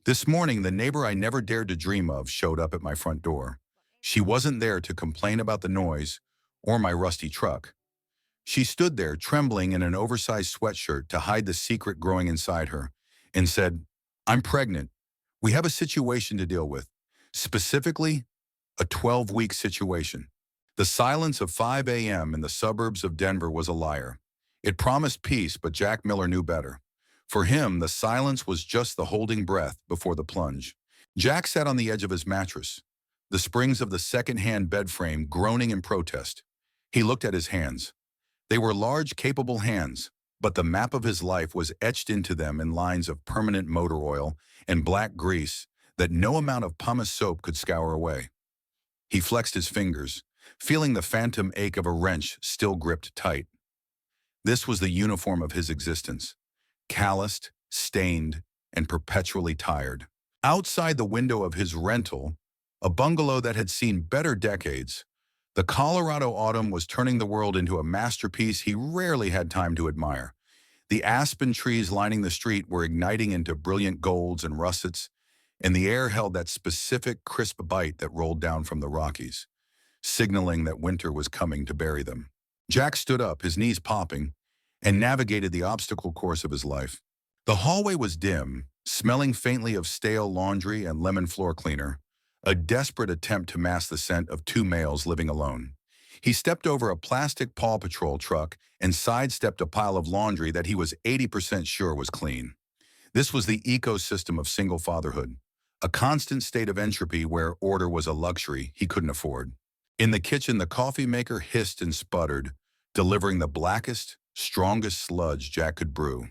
This morning, the neighbor I never dared to dream of showed up at my front door. She wasn't there to complain about the noise or my rusty truck. She stood there trembling in an oversized sweatshirt to hide the secret growing inside her and said, "I'm pregnant. We have a situation to deal with. Specifically, a 12-week situation." The silence of 5 a.m. in the suburbs of Denver was a liar. It promised peace, but Jack Miller knew better. For him, the silence was just the holding breath before the plunge. Jack sat on the edge of his mattress, the springs of the second-hand bed frame groaning in protest. He looked at his hands. They were large, capable hands, but the map of his life was etched into them in lines of permanent motor oil and black grease that no amount of pumice soap could scour away. He flexed his fingers, feeling the phantom ache of a wrench still gripped tight. This was the uniform of his existence, calloused, stained, and perpetually tired. Outside the window of his rental, a bungalow that had seen better decades, the Colorado autumn was turning the world into a masterpiece he rarely had time to admire. The aspen trees lining the street were igniting into brilliant golds and russets, and the air held that specific crisp bite that rolled down from the Rockies, signaling that winter was coming to bury them. Jack stood up, his knees popping, and navigated the obstacle course of his life. The hallway was dim, smelling faintly of stale laundry and lemon floor cleaner, a desperate attempt to mask the scent of two males living alone. He stepped over a plastic Paw Patrol truck and sidestepped a pile of laundry that he was 80% sure was clean. This was the ecosystem of single fatherhood, a constant state of entropy where order was a luxury he couldn't afford. In the kitchen, the coffee maker hissed and sputtered, delivering the blackest, strongest sludge Jack could brew.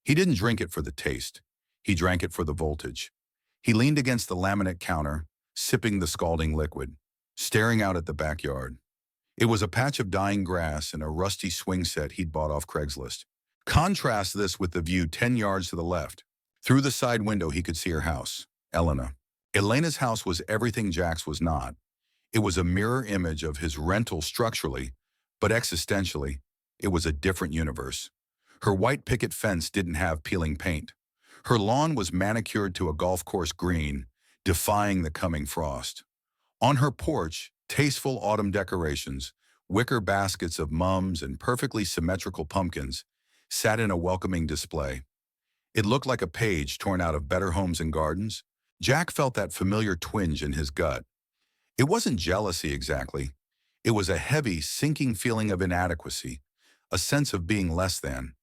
He didn't drink it for the taste. He drank it for the voltage. He leaned against the laminate counter, sipping the scalding liquid, staring out at the backyard. It was a patch of dying grass and a rusty swing set he'd bought off Craigslist. Contrast this with the view 10 yards to the left. Through the side window, he could see her house, Elena. Elena's house was everything Jack's was not. It was a mirror image of his rental structurally, but existentially, it was a different universe. Her white picket fence didn't have peeling paint. Her lawn was manicured to a golf course green, defying the coming frost. On her porch, tasteful autumn decorations, wicker baskets of mums and perfectly symmetrical pumpkins, sat in a welcoming display. It looked like a page torn out of Better Homes and Gardens. Jack felt that familiar twinge in his gut. It wasn't jealousy exactly. It was a heavy, sinking feeling of inadequacy, a sense of being less than.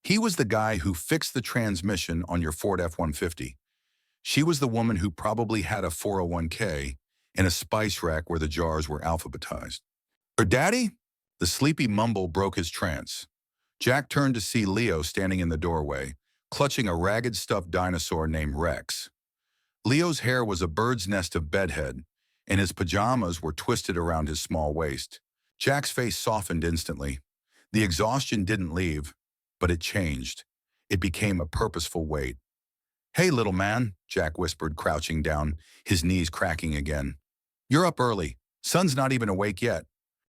He was the guy who fixed the transmission on your Ford F-150. She was the woman who probably had a 401k and a spice rack where the jars were alphabetized. Her daddy? The sleepy mumble broke his trance. Jack turned to see Leo standing in the doorway, clutching a ragged stuffed dinosaur named Rex. Leo's hair was a bird's nest of bedhead, and his pajamas were twisted around his small waist. Jack's face softened instantly. The exhaustion didn't leave, but it changed. It became a purposeful weight. "Hey, little man," Jack whispered, crouching down, his knees cracking again. "You're up early. Sun's not even awake yet."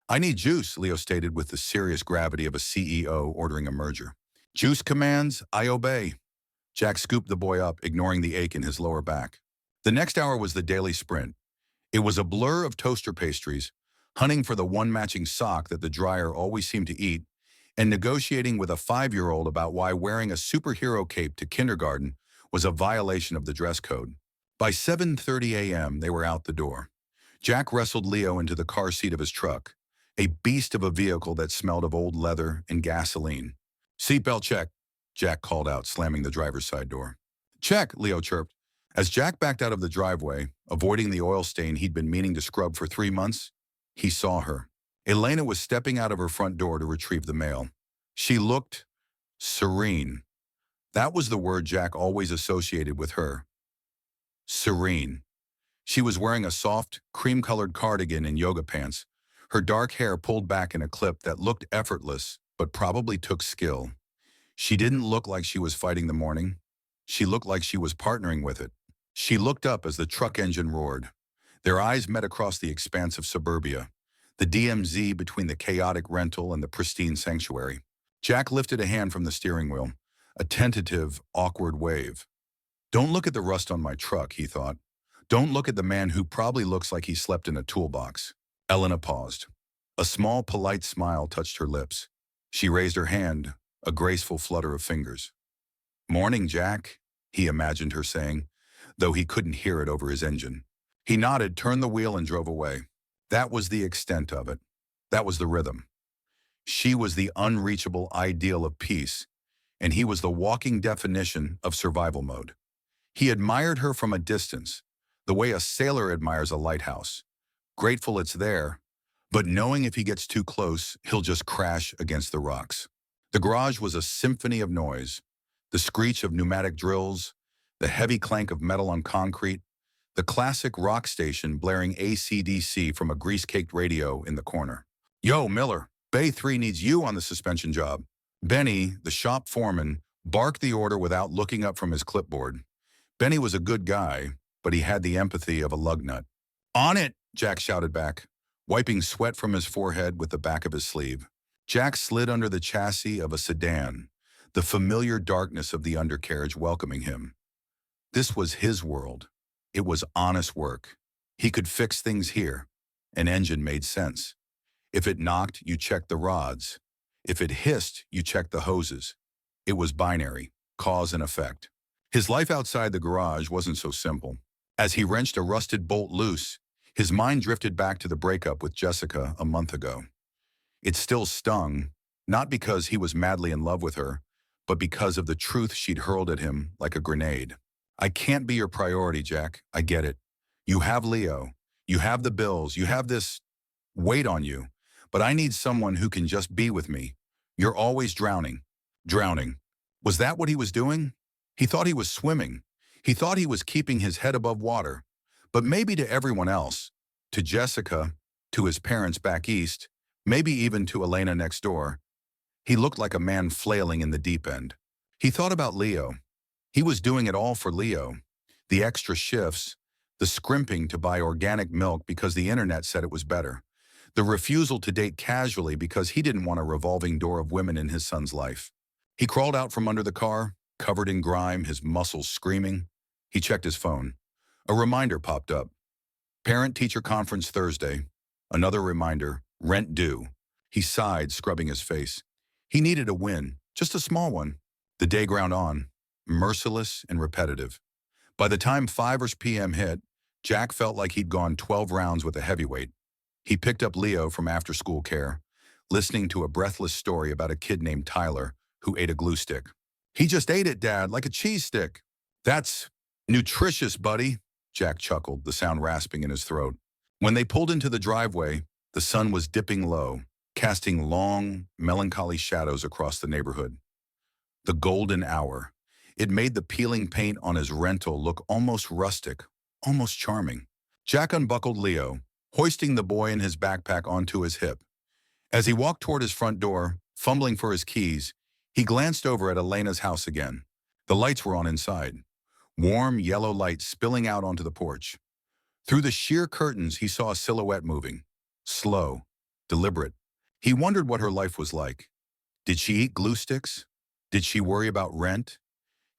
"I need juice," Leo stated with the serious gravity of a CEO ordering a merger. "Juice commands, I obey." Jack scooped the boy up, ignoring the ache in his lower back. The next hour was the daily sprint. It was a blur of toaster pastries, hunting for the one matching sock that the dryer always seemed to eat, and negotiating with a 5-year-old about why wearing a superhero cape to kindergarten was a violation of the dress code. By 7:30 a.m., they were out the door. Jack wrestled Leo into the car seat of his truck, a beast of a vehicle that smelled of old leather and gasoline. "Seatbelt check," Jack called out, slamming the driver's side door. "Check," Leo chirped. As Jack backed out of the driveway, avoiding the oil stain he'd been meaning to scrub for 3 months, he saw her. Elena was stepping out of her front door to retrieve the mail. She looked serene. That was the word Jack always associated with her. Serene. She was wearing a soft, cream-colored cardigan and yoga pants, her dark hair pulled back in a clip that looked effortless, but probably took skill. She didn't look like she was fighting the morning. She looked like she was partnering with it. She looked up as the truck engine roared. Their eyes met across the expanse of suburbia, the DMZ between the chaotic rental and the pristine sanctuary. Jack lifted a hand from the steering wheel, a tentative, awkward wave. Don't look at the rust on my truck, he thought. Don't look at the man who probably looks like he slept in a toolbox. Elena paused. A small, polite smile touched her lips. She raised her hand, a graceful flutter of fingers. Morning, Jack, he imagined her saying, though he couldn't hear it over his engine. He nodded, turned the wheel, and drove away. That was the extent of it. That was the rhythm. She was the unreachable ideal of peace, and he was the walking definition of survival mode. He admired her from a distance, the way a sailor admires a lighthouse, grateful it's there, but knowing if he gets too close, he'll just crash against the rocks. The garage was a symphony of noise, the screech of pneumatic drills, the heavy clank of metal on concrete, the classic rock station blaring AC/DC from a grease-caked radio in the corner. Yo, Miller, Bay 3 needs you on the suspension job. Benny, the shop foreman, barked the order without looking up from his clipboard. Benny was a good guy, but he had the empathy of a lug nut. On it, Jack shouted back, wiping sweat from his forehead with the back of his sleeve. Jack slid under the chassis of a sedan, the familiar darkness of the undercarriage welcoming him. This was his world. It was honest work. He could fix things here. An engine made sense. If it knocked, you checked the rods. If it hissed, you checked the hoses. It was binary, cause and effect. His life outside the garage wasn't so simple. As he wrenched a rusted bolt loose, his mind drifted back to the breakup with Jessica a month ago. It still stung, not because he was madly in love with her, but because of the truth she'd hurled at him like a grenade. I can't be your priority, Jack. I get it. You have Leo. You have the bills. You have this weight on you. But I need someone who can just be with me. You're always drowning. Drowning. Was that what he was doing? He thought he was swimming. He thought he was keeping his head above water. But maybe to everyone else, to Jessica, to his parents back east, maybe even to Elena next door, he looked like a man flailing in the deep end. He thought about Leo. He was doing it all for Leo. The extra shifts, the scrimping to buy organic milk because the internet said it was better, the refusal to date casually because he didn't want a revolving door of women in his son's life. He crawled out from under the car, covered in grime, his muscles screaming. He checked his phone. A reminder popped up. Parent-teacher conference Thursday. Another reminder, rent due. He sighed, scrubbing his face. He needed a win, just a small one. The day ground on, merciless and repetitive. By the time 5 p.m. hit, Jack felt like he'd gone 12 rounds with a heavyweight. He picked up Leo from after-school care, listening to a breathless story about a kid named Tyler who ate a glue stick. He just ate it, Dad, like a cheese stick. That's nutritious, buddy, Jack chuckled, the sound rasping in his throat. When they pulled into the driveway, the sun was dipping low, casting long, melancholy shadows across the neighborhood. The golden hour. It made the peeling paint on his rental look almost rustic, almost charming. Jack unbuckled Leo, hoisting the boy and his backpack onto his hip. As he walked toward his front door, fumbling for his keys, he glanced over at Elena's house again. The lights were on inside. Warm, yellow light spilling out onto the porch. Through the sheer curtains, he saw a silhouette moving. Slow, deliberate. He wondered what her life was like. Did she eat glue sticks? Did she worry about rent?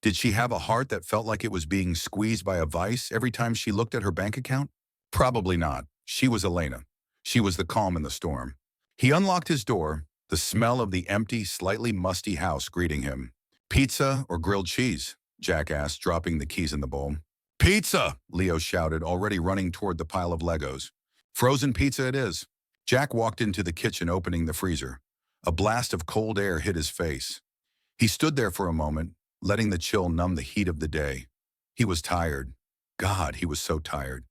Did she have a heart that felt like it was being squeezed by a vice every time she looked at her bank account? Probably not. She was Elena. She was the calm in the storm. He unlocked his door, the smell of the empty, slightly musty house greeting him. Pizza or grilled cheese? Jack asked, dropping the keys in the bowl. Pizza! Leo shouted, already running toward the pile of Legos. Frozen pizza it is. Jack walked into the kitchen, opening the freezer. A blast of cold air hit his face. He stood there for a moment, letting the chill numb the heat of the day. He was tired. God, he was so tired.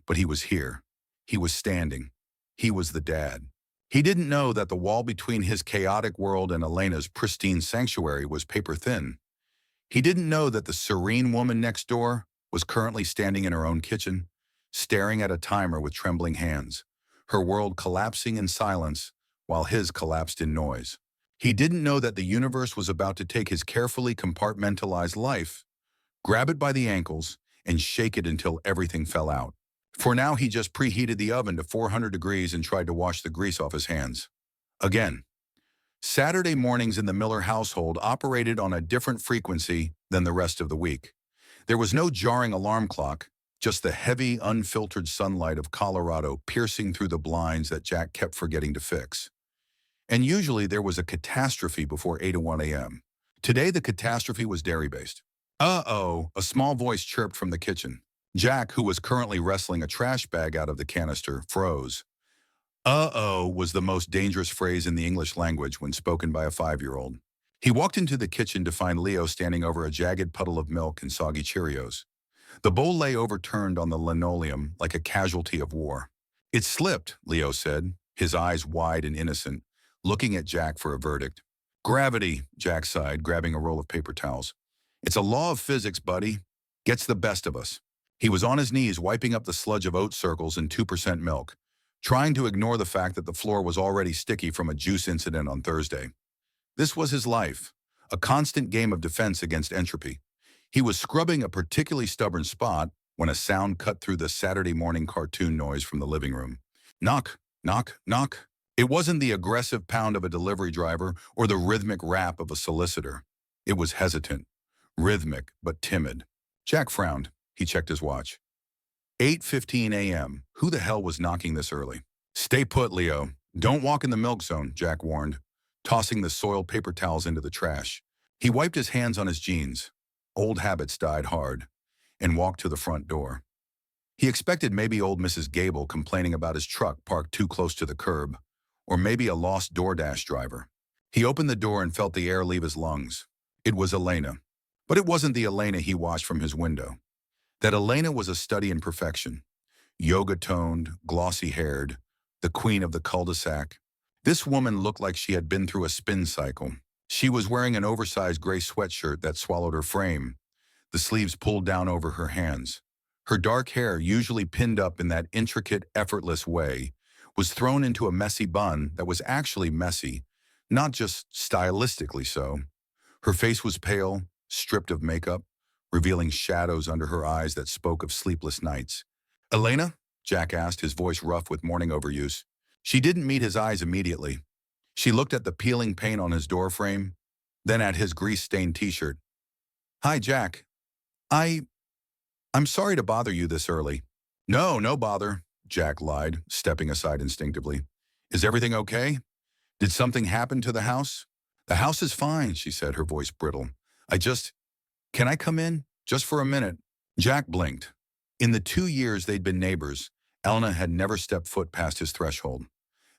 But he was here. He was standing. He was the dad. He didn't know that the wall between his chaotic world and Elena's pristine sanctuary was paper thin. He didn't know that the serene woman next door was currently standing in her own kitchen, staring at a timer with trembling hands, her world collapsing in silence while his collapsed in noise. He didn't know that the universe was about to take his carefully compartmentalized life, grab it by the ankles, and shake it until everything fell out. For now, he just preheated the oven to 400 degrees and tried to wash the grease off his hands. Again. Saturday mornings in the Miller household operated on a different frequency than the rest of the week. There was no jarring alarm clock, just the heavy, unfiltered sunlight of Colorado piercing through the blinds that Jack kept forgetting to fix. And usually there was a catastrophe before 8:01 a.m. Today the catastrophe was dairy-based. Uh-oh, a small voice chirped from the kitchen. Jack, who was currently wrestling a trash bag out of the canister, froze. Uh-oh was the most dangerous phrase in the English language when spoken by a 5-year-old. He walked into the kitchen to find Leo standing over a jagged puddle of milk and soggy Cheerios. The bowl lay overturned on the linoleum like a casualty of war. It slipped, Leo said, his eyes wide and innocent, looking at Jack for a verdict. Gravity, Jack sighed, grabbing a roll of paper towels. It's a law of physics, buddy. Gets the best of us. He was on his knees wiping up the sludge of oat circles and 2% milk, trying to ignore the fact that the floor was already sticky from a juice incident on Thursday. This was his life, a constant game of defense against entropy. He was scrubbing a particularly stubborn spot when a sound cut through the Saturday morning cartoon noise from the living room. Knock, knock, knock. It wasn't the aggressive pound of a delivery driver or the rhythmic rap of a solicitor. It was hesitant, rhythmic, but timid. Jack frowned. He checked his watch. 8:15 a.m. Who the hell was knocking this early? Stay put, Leo. Don't walk in the milk zone, Jack warned, tossing the soiled paper towels into the trash. He wiped his hands on his jeans. Old habits died hard, and walked to the front door. He expected maybe old Mrs. Gable complaining about his truck parked too close to the curb, or maybe a lost DoorDash driver. He opened the door and felt the air leave his lungs. It was Elena. But it wasn't the Elena he watched from his window. That Elena was a study in perfection. Yoga-toned, glossy-haired, the queen of the cul-de-sac. This woman looked like she had been through a spin cycle. She was wearing an oversized gray sweatshirt that swallowed her frame, the sleeves pulled down over her hands. Her dark hair, usually pinned up in that intricate, effortless way, was thrown into a messy bun that was actually messy, not just stylistically so. Her face was pale, stripped of makeup, revealing shadows under her eyes that spoke of sleepless nights. "Elena?" Jack asked, his voice rough with morning overuse. She didn't meet his eyes immediately. She looked at the peeling paint on his door frame, then at his grease-stained t-shirt. "Hi, Jack. I'm sorry to bother you this early." "No, no bother," Jack lied, stepping aside instinctively. "Is everything okay? Did something happen to the house?" "The house is fine," she said, her voice brittle. Can I come in? Just for a minute." Jack blinked. In the 2 years they'd been neighbors, Elena had never stepped foot past his threshold.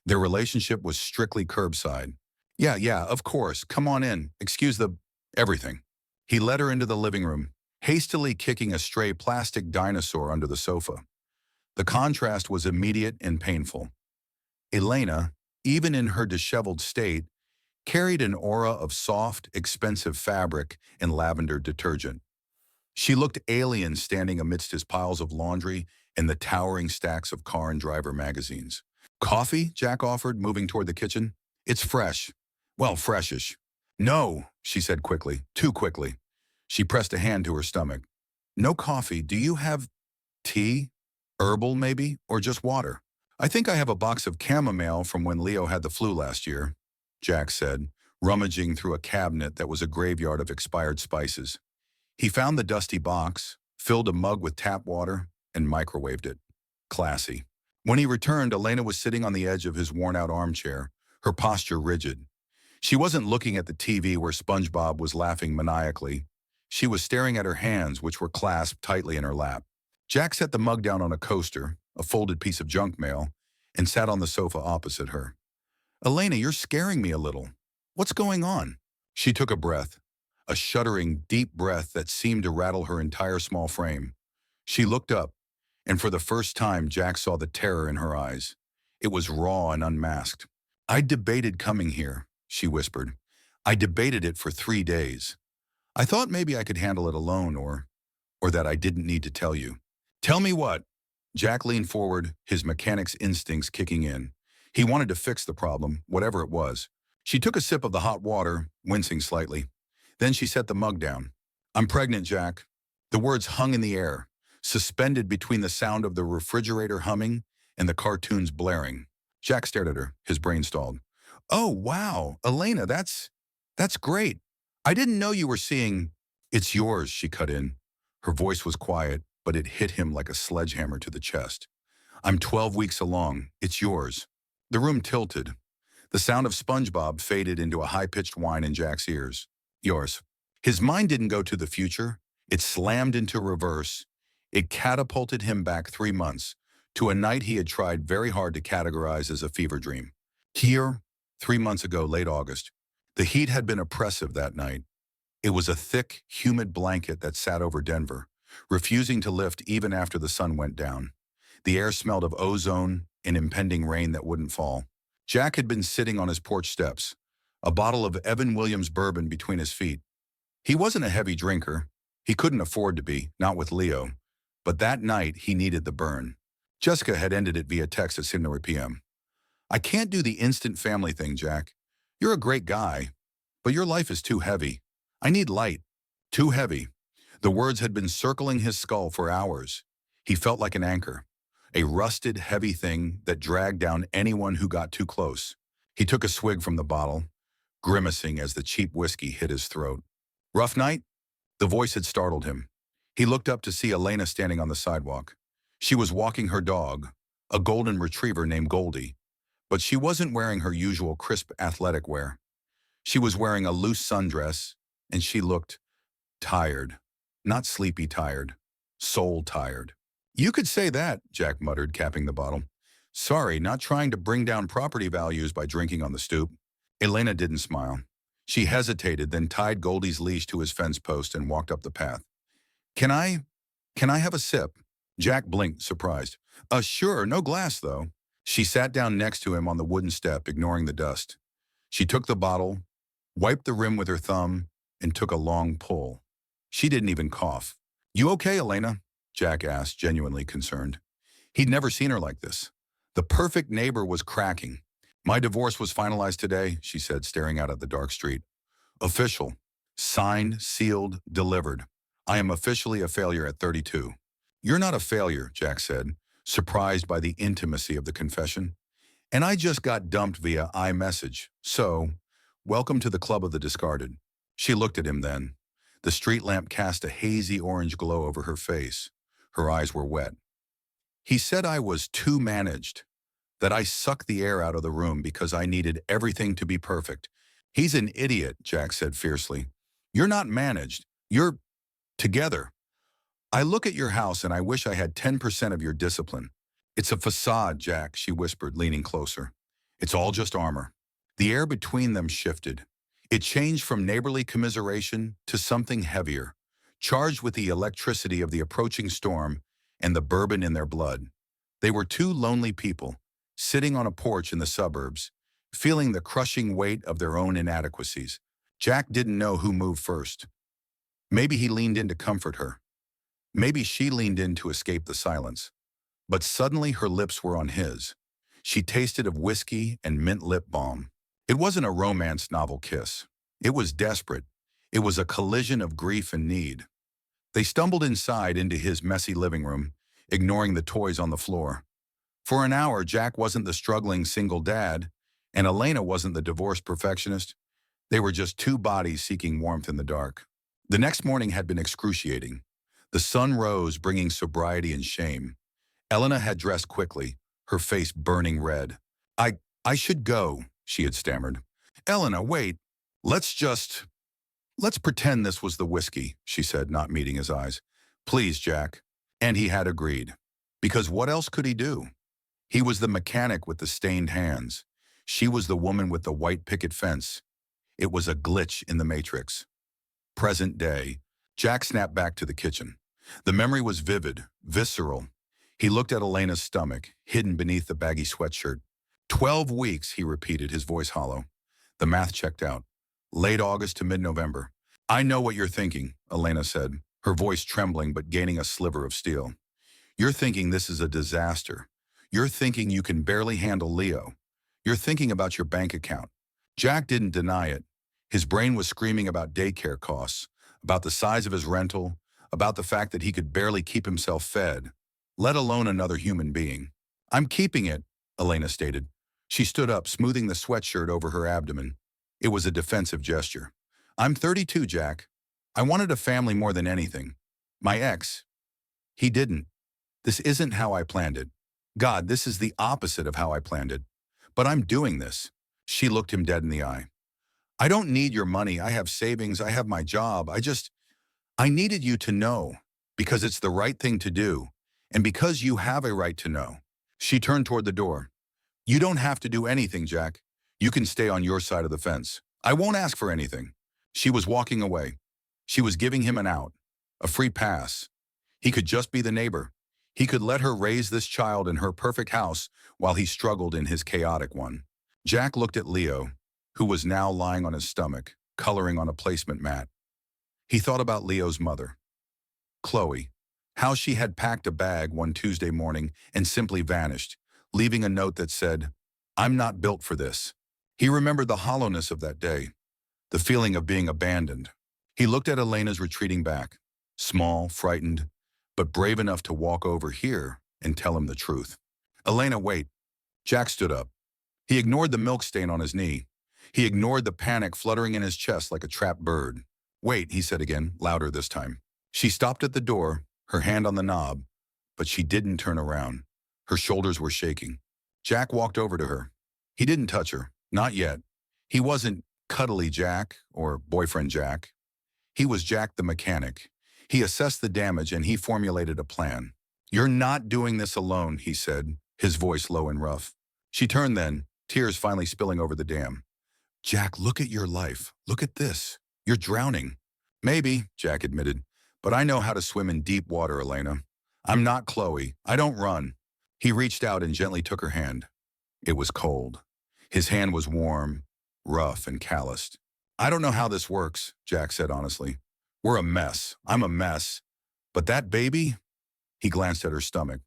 Their relationship was strictly curbside. Yeah, of course. Come on in. Excuse the everything." He led her into the living room, hastily kicking a stray plastic dinosaur under the sofa. The contrast was immediate and painful. Elena, even in her disheveled state, carried an aura of soft, expensive fabric and lavender detergent. She looked alien standing amidst his piles of laundry and the towering stacks of car and driver magazines. "Coffee?" Jack offered, moving toward the kitchen. "It's fresh. Well, freshish." "No," she said quickly, too quickly. She pressed a hand to her stomach. "No coffee. Do you have tea? Herbal, maybe? Or just water?" "I think I have a box of chamomile from when Leo had the flu last year," Jack said, rummaging through a cabinet that was a graveyard of expired spices. He found the dusty box, filled a mug with tap water, and microwaved it. Classy. When he returned, Elena was sitting on the edge of his worn-out armchair, her posture rigid. She wasn't looking at the TV where SpongeBob was laughing maniacally. She was staring at her hands, which were clasped tightly in her lap. Jack set the mug down on a coaster, a folded piece of junk mail, and sat on the sofa opposite her. "Elena, you're scaring me a little. What's going on?" She took a breath, a shuddering, deep breath that seemed to rattle her entire small frame. She looked up, and for the first time Jack saw the terror in her eyes. It was raw and unmasked. "I debated coming here," she whispered. "I debated it for 3 days. I thought maybe I could handle it alone or that I didn't need to tell you." "Tell me what?" Jack leaned forward, his mechanic's instincts kicking in. He wanted to fix the problem, whatever it was. She took a sip of the hot water, wincing slightly. Then she set the mug down. "I'm pregnant, Jack." The words hung in the air, suspended between the sound of the refrigerator humming and the cartoons blaring. Jack stared at her, his brain stalled. "Oh, wow, Elena, that's great. I didn't know you were seeing—" "It's yours," she cut in. Her voice was quiet, but it hit him like a sledgehammer to the chest. I'm 12 weeks along. It's yours. The room tilted. The sound of SpongeBob faded into a high-pitched whine in Jack's ears. Yours. His mind didn't go to the future. It slammed into reverse. It catapulted him back 3 months, to a night he had tried very hard to categorize as a fever dream. Here, 3 months ago, late August. The heat had been oppressive that night. It was a thick, humid blanket that sat over Denver, refusing to lift even after the sun went down. The air smelled of ozone and impending rain that wouldn't fall. Jack had been sitting on his porch steps, a bottle of Evan Williams bourbon between his feet. He wasn't a heavy drinker. He couldn't afford to be, not with Leo. But that night, he needed the burn. Jessica had ended it via text at 7 p.m. I can't do the instant family thing, Jack. You're a great guy, but your life is too heavy. I need light. Too heavy. The words had been circling his skull for hours. He felt like an anchor, a rusted, heavy thing that dragged down anyone who got too close. He took a swig from the bottle, grimacing as the cheap whiskey hit his throat. Rough night? The voice had startled him. He looked up to see Elena standing on the sidewalk. She was walking her dog, a golden retriever named Goldie, but she wasn't wearing her usual crisp athletic wear. She was wearing a loose sundress, and she looked tired. Not sleepy tired, soul tired. You could say that, Jack muttered, capping the bottle. Sorry, not trying to bring down property values by drinking on the stoop. Elena didn't smile. She hesitated, then tied Goldie's leash to his fence post and walked up the path. Can I have a sip? Jack blinked, surprised. Sure, no glass, though. She sat down next to him on the wooden step, ignoring the dust. She took the bottle, wiped the rim with her thumb, and took a long pull. She didn't even cough. You okay, Elena? Jack asked, genuinely concerned. He'd never seen her like this. The perfect neighbor was cracking. My divorce was finalized today, she said, staring out at the dark street. Official. Signed, sealed, delivered. I am officially a failure at 32. You're not a failure, Jack said, surprised by the intimacy of the confession. And I just got dumped via iMessage. So, welcome to the club of the discarded. She looked at him then. The street lamp cast a hazy orange glow over her face. Her eyes were wet. He said I was too managed, that I sucked the air out of the room because I needed everything to be perfect. He's an idiot, Jack said fiercely. You're not managed. You're together. I look at your house and I wish I had 10% of your discipline. It's a facade, Jack, she whispered, leaning closer. It's all just armor. The air between them shifted. It changed from neighborly commiseration to something heavier, charged with the electricity of the approaching storm and the bourbon in their blood. They were two lonely people, sitting on a porch in the suburbs, feeling the crushing weight of their own inadequacies. Jack didn't know who moved first. Maybe he leaned in to comfort her. Maybe she leaned in to escape the silence. But suddenly her lips were on his. She tasted of whiskey and mint lip balm. It wasn't a romance novel kiss. It was desperate. It was a collision of grief and need. They stumbled inside into his messy living room, ignoring the toys on the floor. For an hour, Jack wasn't the struggling single dad, and Elena wasn't the divorced perfectionist. They were just two bodies seeking warmth in the dark. The next morning had been excruciating. The sun rose, bringing sobriety and shame. Elena had dressed quickly, her face burning red. I should go, she had stammered. Elena, wait. Let's pretend this was the whiskey, she said, not meeting his eyes. Please, Jack. And he had agreed. Because what else could he do? He was the mechanic with the stained hands. She was the woman with the white picket fence. It was a glitch in the matrix. Present day. Jack snapped back to the kitchen. The memory was vivid, visceral. He looked at Elena's stomach, hidden beneath the baggy sweatshirt. 12 weeks, he repeated, his voice hollow. The math checked out. Late August to mid-November. I know what you're thinking, Elena said, her voice trembling but gaining a sliver of steel. You're thinking this is a disaster. You're thinking you can barely handle Leo. You're thinking about your bank account. Jack didn't deny it. His brain was screaming about daycare costs, about the size of his rental, about the fact that he could barely keep himself fed, let alone another human being. I'm keeping it, Elena stated. She stood up, smoothing the sweatshirt over her abdomen. It was a defensive gesture. I'm 32, Jack. I wanted a family more than anything. My ex. He didn't. This isn't how I planned it. God, this is the opposite of how I planned it. But I'm doing this. She looked him dead in the eye. I don't need your money. I have savings. I have my job. I needed you to know because it's the right thing to do and because you have a right to know. She turned toward the door. You don't have to do anything, Jack. You can stay on your side of the fence. I won't ask for anything. She was walking away. She was giving him an out, a free pass. He could just be the neighbor. He could let her raise this child in her perfect house while he struggled in his chaotic one. Jack looked at Leo, who was now lying on his stomach, coloring on a placement mat. He thought about Leo's mother, Chloe, how she had packed a bag one Tuesday morning and simply vanished, leaving a note that said, "I'm not built for this." He remembered the hollowness of that day, the feeling of being abandoned. He looked at Elena's retreating back, small, frightened, but brave enough to walk over here and tell him the truth. "Elena, wait." Jack stood up. He ignored the milk stain on his knee. He ignored the panic fluttering in his chest like a trapped bird. "Wait," he said again, louder this time. She stopped at the door, her hand on the knob, but she didn't turn around. Her shoulders were shaking. Jack walked over to her. He didn't touch her, not yet. He wasn't cuddly Jack or boyfriend Jack. He was Jack the mechanic. He assessed the damage and he formulated a plan. "You're not doing this alone," he said, his voice low and rough. She turned then, tears finally spilling over the dam. "Jack, look at your life. Look at this. You're drowning." "Maybe," Jack admitted, "but I know how to swim in deep water, Elena. I'm not Chloe. I don't run." He reached out and gently took her hand. It was cold. His hand was warm, rough, and calloused. "I don't know how this works," Jack said honestly. "We're a mess. I'm a mess. But that baby?" He glanced at her stomach.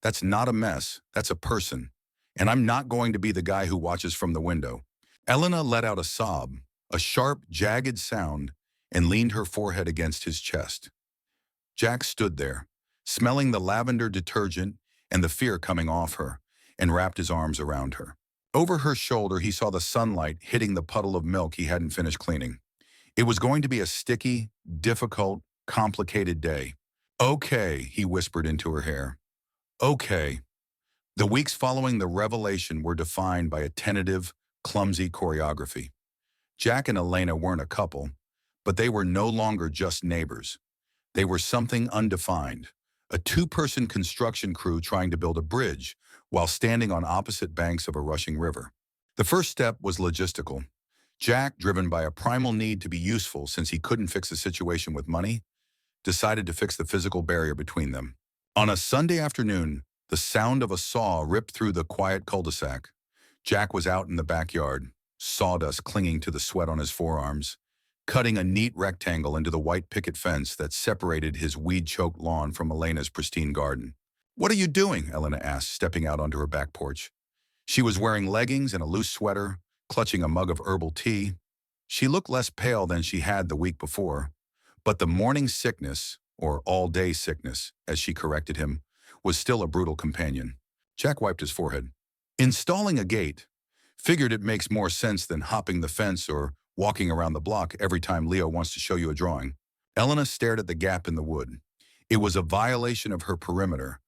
"That's not a mess. That's a person. And I'm not going to be the guy who watches from the window." Elena let out a sob, a sharp, jagged sound, and leaned her forehead against his chest. Jack stood there, smelling the lavender detergent and the fear coming off her, and wrapped his arms around her. Over her shoulder, he saw the sunlight hitting the puddle of milk he hadn't finished cleaning. It was going to be a sticky, difficult, complicated day. "Okay," he whispered into her hair. "Okay." The weeks following the revelation were defined by a tentative, clumsy choreography. Jack and Elena weren't a couple, but they were no longer just neighbors. They were something undefined, a two-person construction crew trying to build a bridge while standing on opposite banks of a rushing river. The first step was logistical. Jack, driven by a primal need to be useful since he couldn't fix the situation with money, decided to fix the physical barrier between them. On a Sunday afternoon, the sound of a saw ripped through the quiet cul-de-sac. Jack was out in the backyard, sawdust clinging to the sweat on his forearms, cutting a neat rectangle into the white picket fence that separated his weed-choked lawn from Elena's pristine garden. "What are you doing?" Elena asked, stepping out onto her back porch. She was wearing leggings and a loose sweater, clutching a mug of herbal tea. She looked less pale than she had the week before, but the morning sickness, or all-day sickness, as she corrected him, was still a brutal companion. Jack wiped his forehead. "Installing a gate. Figured it makes more sense than hopping the fence or walking around the block every time Leo wants to show you a drawing." Elena stared at the gap in the wood. It was a violation of her perimeter,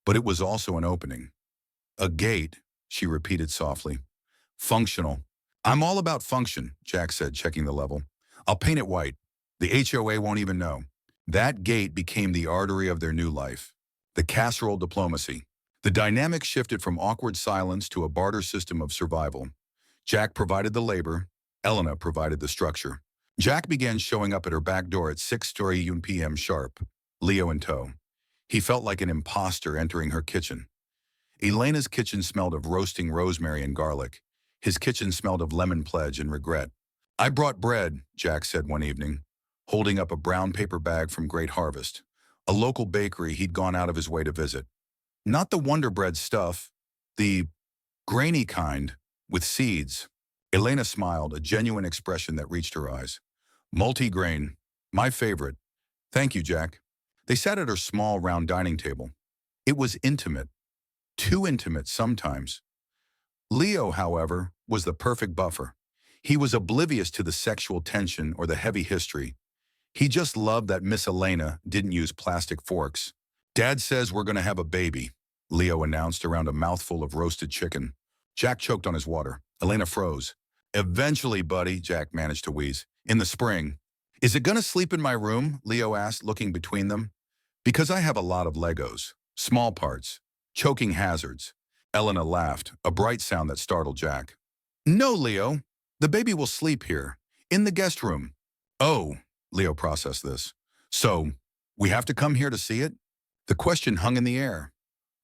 but it was also an opening. "A gate," she repeated softly. "Functional." "I'm all about function," Jack said, checking the level. "I'll paint it white. The HOA won't even know." That gate became the artery of their new life. The casserole diplomacy. The dynamic shifted from awkward silence to a barter system of survival. Jack provided the labor, Elena provided the structure. Jack began showing up at her back door at 6:30 p.m. sharp, Leo in tow. He felt like an imposter entering her kitchen. Elena's kitchen smelled of roasting rosemary and garlic. His kitchen smelled of lemon pledge and regret. "I brought bread," Jack said one evening, holding up a brown paper bag from Great Harvest, a local bakery he'd gone out of his way to visit. Not the Wonder Bread stuff, the grainy kind, with seeds. Elena smiled, a genuine expression that reached her eyes. "Multi-grain. My favorite. Thank you, Jack." They sat at her small, round dining table. It was intimate. Too intimate sometimes. Leo, however, was the perfect buffer. He was oblivious to the sexual tension or the heavy history. He just loved that Miss Elena didn't use plastic forks. Dad says we're going to have a baby, Leo announced around a mouthful of roasted chicken. Jack choked on his water. Elena froze. Eventually, buddy, Jack managed to wheeze. In the spring. Is it going to sleep in my room? Leo asked, looking between them. Because I have a lot of Legos. Small parts. Choking hazards. Elena laughed, a bright sound that startled Jack. No, Leo. The baby will sleep here. In the guest room. Oh, Leo processed this. So, we have to come here to see it? The question hung in the air.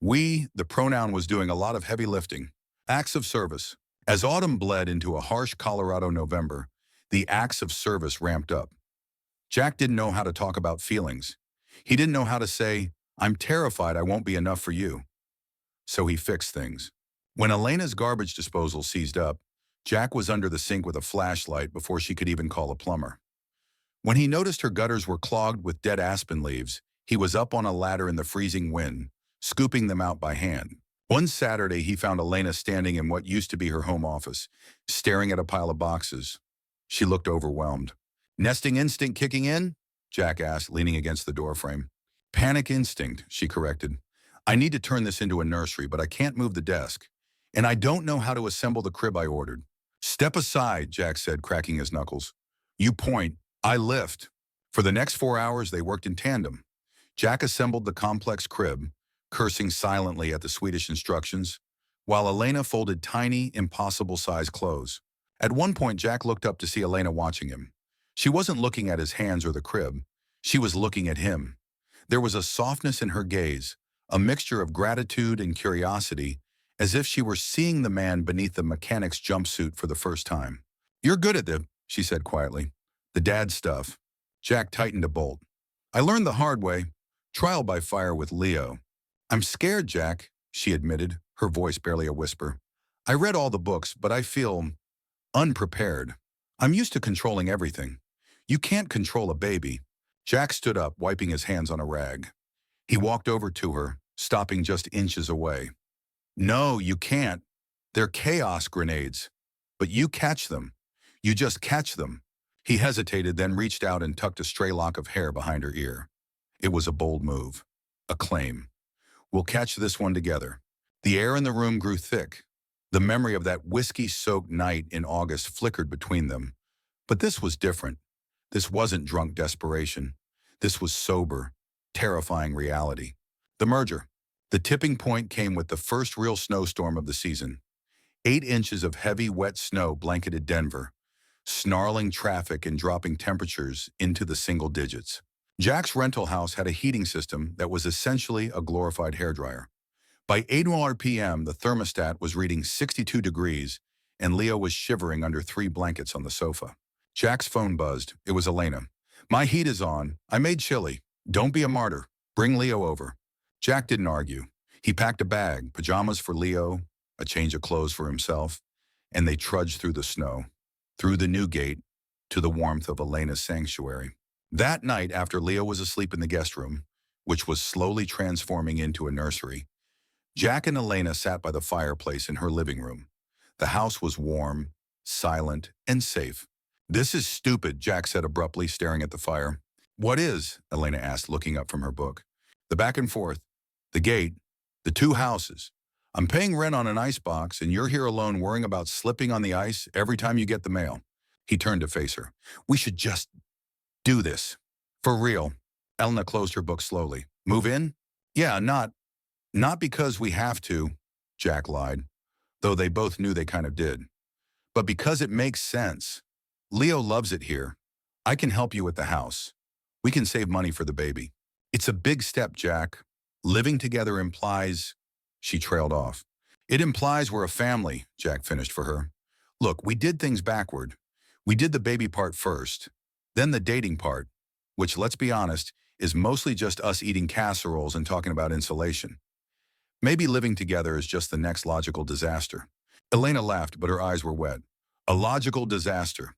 We, the pronoun, was doing a lot of heavy lifting. Acts of service. As autumn bled into a harsh Colorado November, the acts of service ramped up. Jack didn't know how to talk about feelings. He didn't know how to say, I'm terrified I won't be enough for you. So he fixed things. When Elena's garbage disposal seized up, Jack was under the sink with a flashlight before she could even call a plumber. When he noticed her gutters were clogged with dead aspen leaves, he was up on a ladder in the freezing wind, scooping them out by hand. One Saturday, he found Elena standing in what used to be her home office, staring at a pile of boxes. She looked overwhelmed. Nesting instinct kicking in? Jack asked, leaning against the doorframe. Panic instinct, she corrected. I need to turn this into a nursery, but I can't move the desk. And I don't know how to assemble the crib I ordered. Step aside, Jack said, cracking his knuckles. You point, I lift. For the next 4 hours, they worked in tandem. Jack assembled the complex crib, cursing silently at the Swedish instructions, while Elena folded tiny, impossible-sized clothes. At one point, Jack looked up to see Elena watching him. She wasn't looking at his hands or the crib. She was looking at him. There was a softness in her gaze, a mixture of gratitude and curiosity, as if she were seeing the man beneath the mechanic's jumpsuit for the first time. You're good at it, she said quietly. The dad stuff. Jack tightened a bolt. I learned the hard way. Trial by fire with Leo. I'm scared, Jack, she admitted, her voice barely a whisper. I read all the books, but I feel unprepared. I'm used to controlling everything. You can't control a baby. Jack stood up, wiping his hands on a rag. He walked over to her, stopping just inches away. No, you can't. They're chaos grenades. But you catch them. You just catch them. He hesitated, then reached out and tucked a stray lock of hair behind her ear. It was a bold move. A claim. We'll catch this one together. The air in the room grew thick. The memory of that whiskey-soaked night in August flickered between them. But this was different. This wasn't drunk desperation. This was sober, terrifying reality. The merger. The tipping point came with the first real snowstorm of the season. 8 inches of heavy, wet snow blanketed Denver, snarling traffic and dropping temperatures into the single digits. Jack's rental house had a heating system that was essentially a glorified hairdryer. By 8 p.m., the thermostat was reading 62 degrees, and Leo was shivering under 3 blankets on the sofa. Jack's phone buzzed. It was Elena. My heat is on. I made chili. Don't be a martyr. Bring Leo over. Jack didn't argue. He packed a bag, pajamas for Leo, a change of clothes for himself, and they trudged through the snow, through the new gate, to the warmth of Elena's sanctuary. That night, after Leo was asleep in the guest room, which was slowly transforming into a nursery, Jack and Elena sat by the fireplace in her living room. The house was warm, silent, and safe. This is stupid, Jack said abruptly, staring at the fire. What is? Elena asked, looking up from her book. The back and forth, the gate, the 2 houses. I'm paying rent on an icebox, and you're here alone worrying about slipping on the ice every time you get the mail. He turned to face her. We should just do this. For real. Elena closed her book slowly. Move in? Yeah, not because we have to, Jack lied, though they both knew they kind of did. But because it makes sense. Leo loves it here. I can help you with the house. We can save money for the baby. It's a big step, Jack. Living together implies... She trailed off. It implies we're a family, Jack finished for her. Look, we did things backward. We did the baby part first, then the dating part, which, let's be honest, is mostly just us eating casseroles and talking about insulation. Maybe living together is just the next logical disaster. Elena laughed, but her eyes were wet. A logical disaster.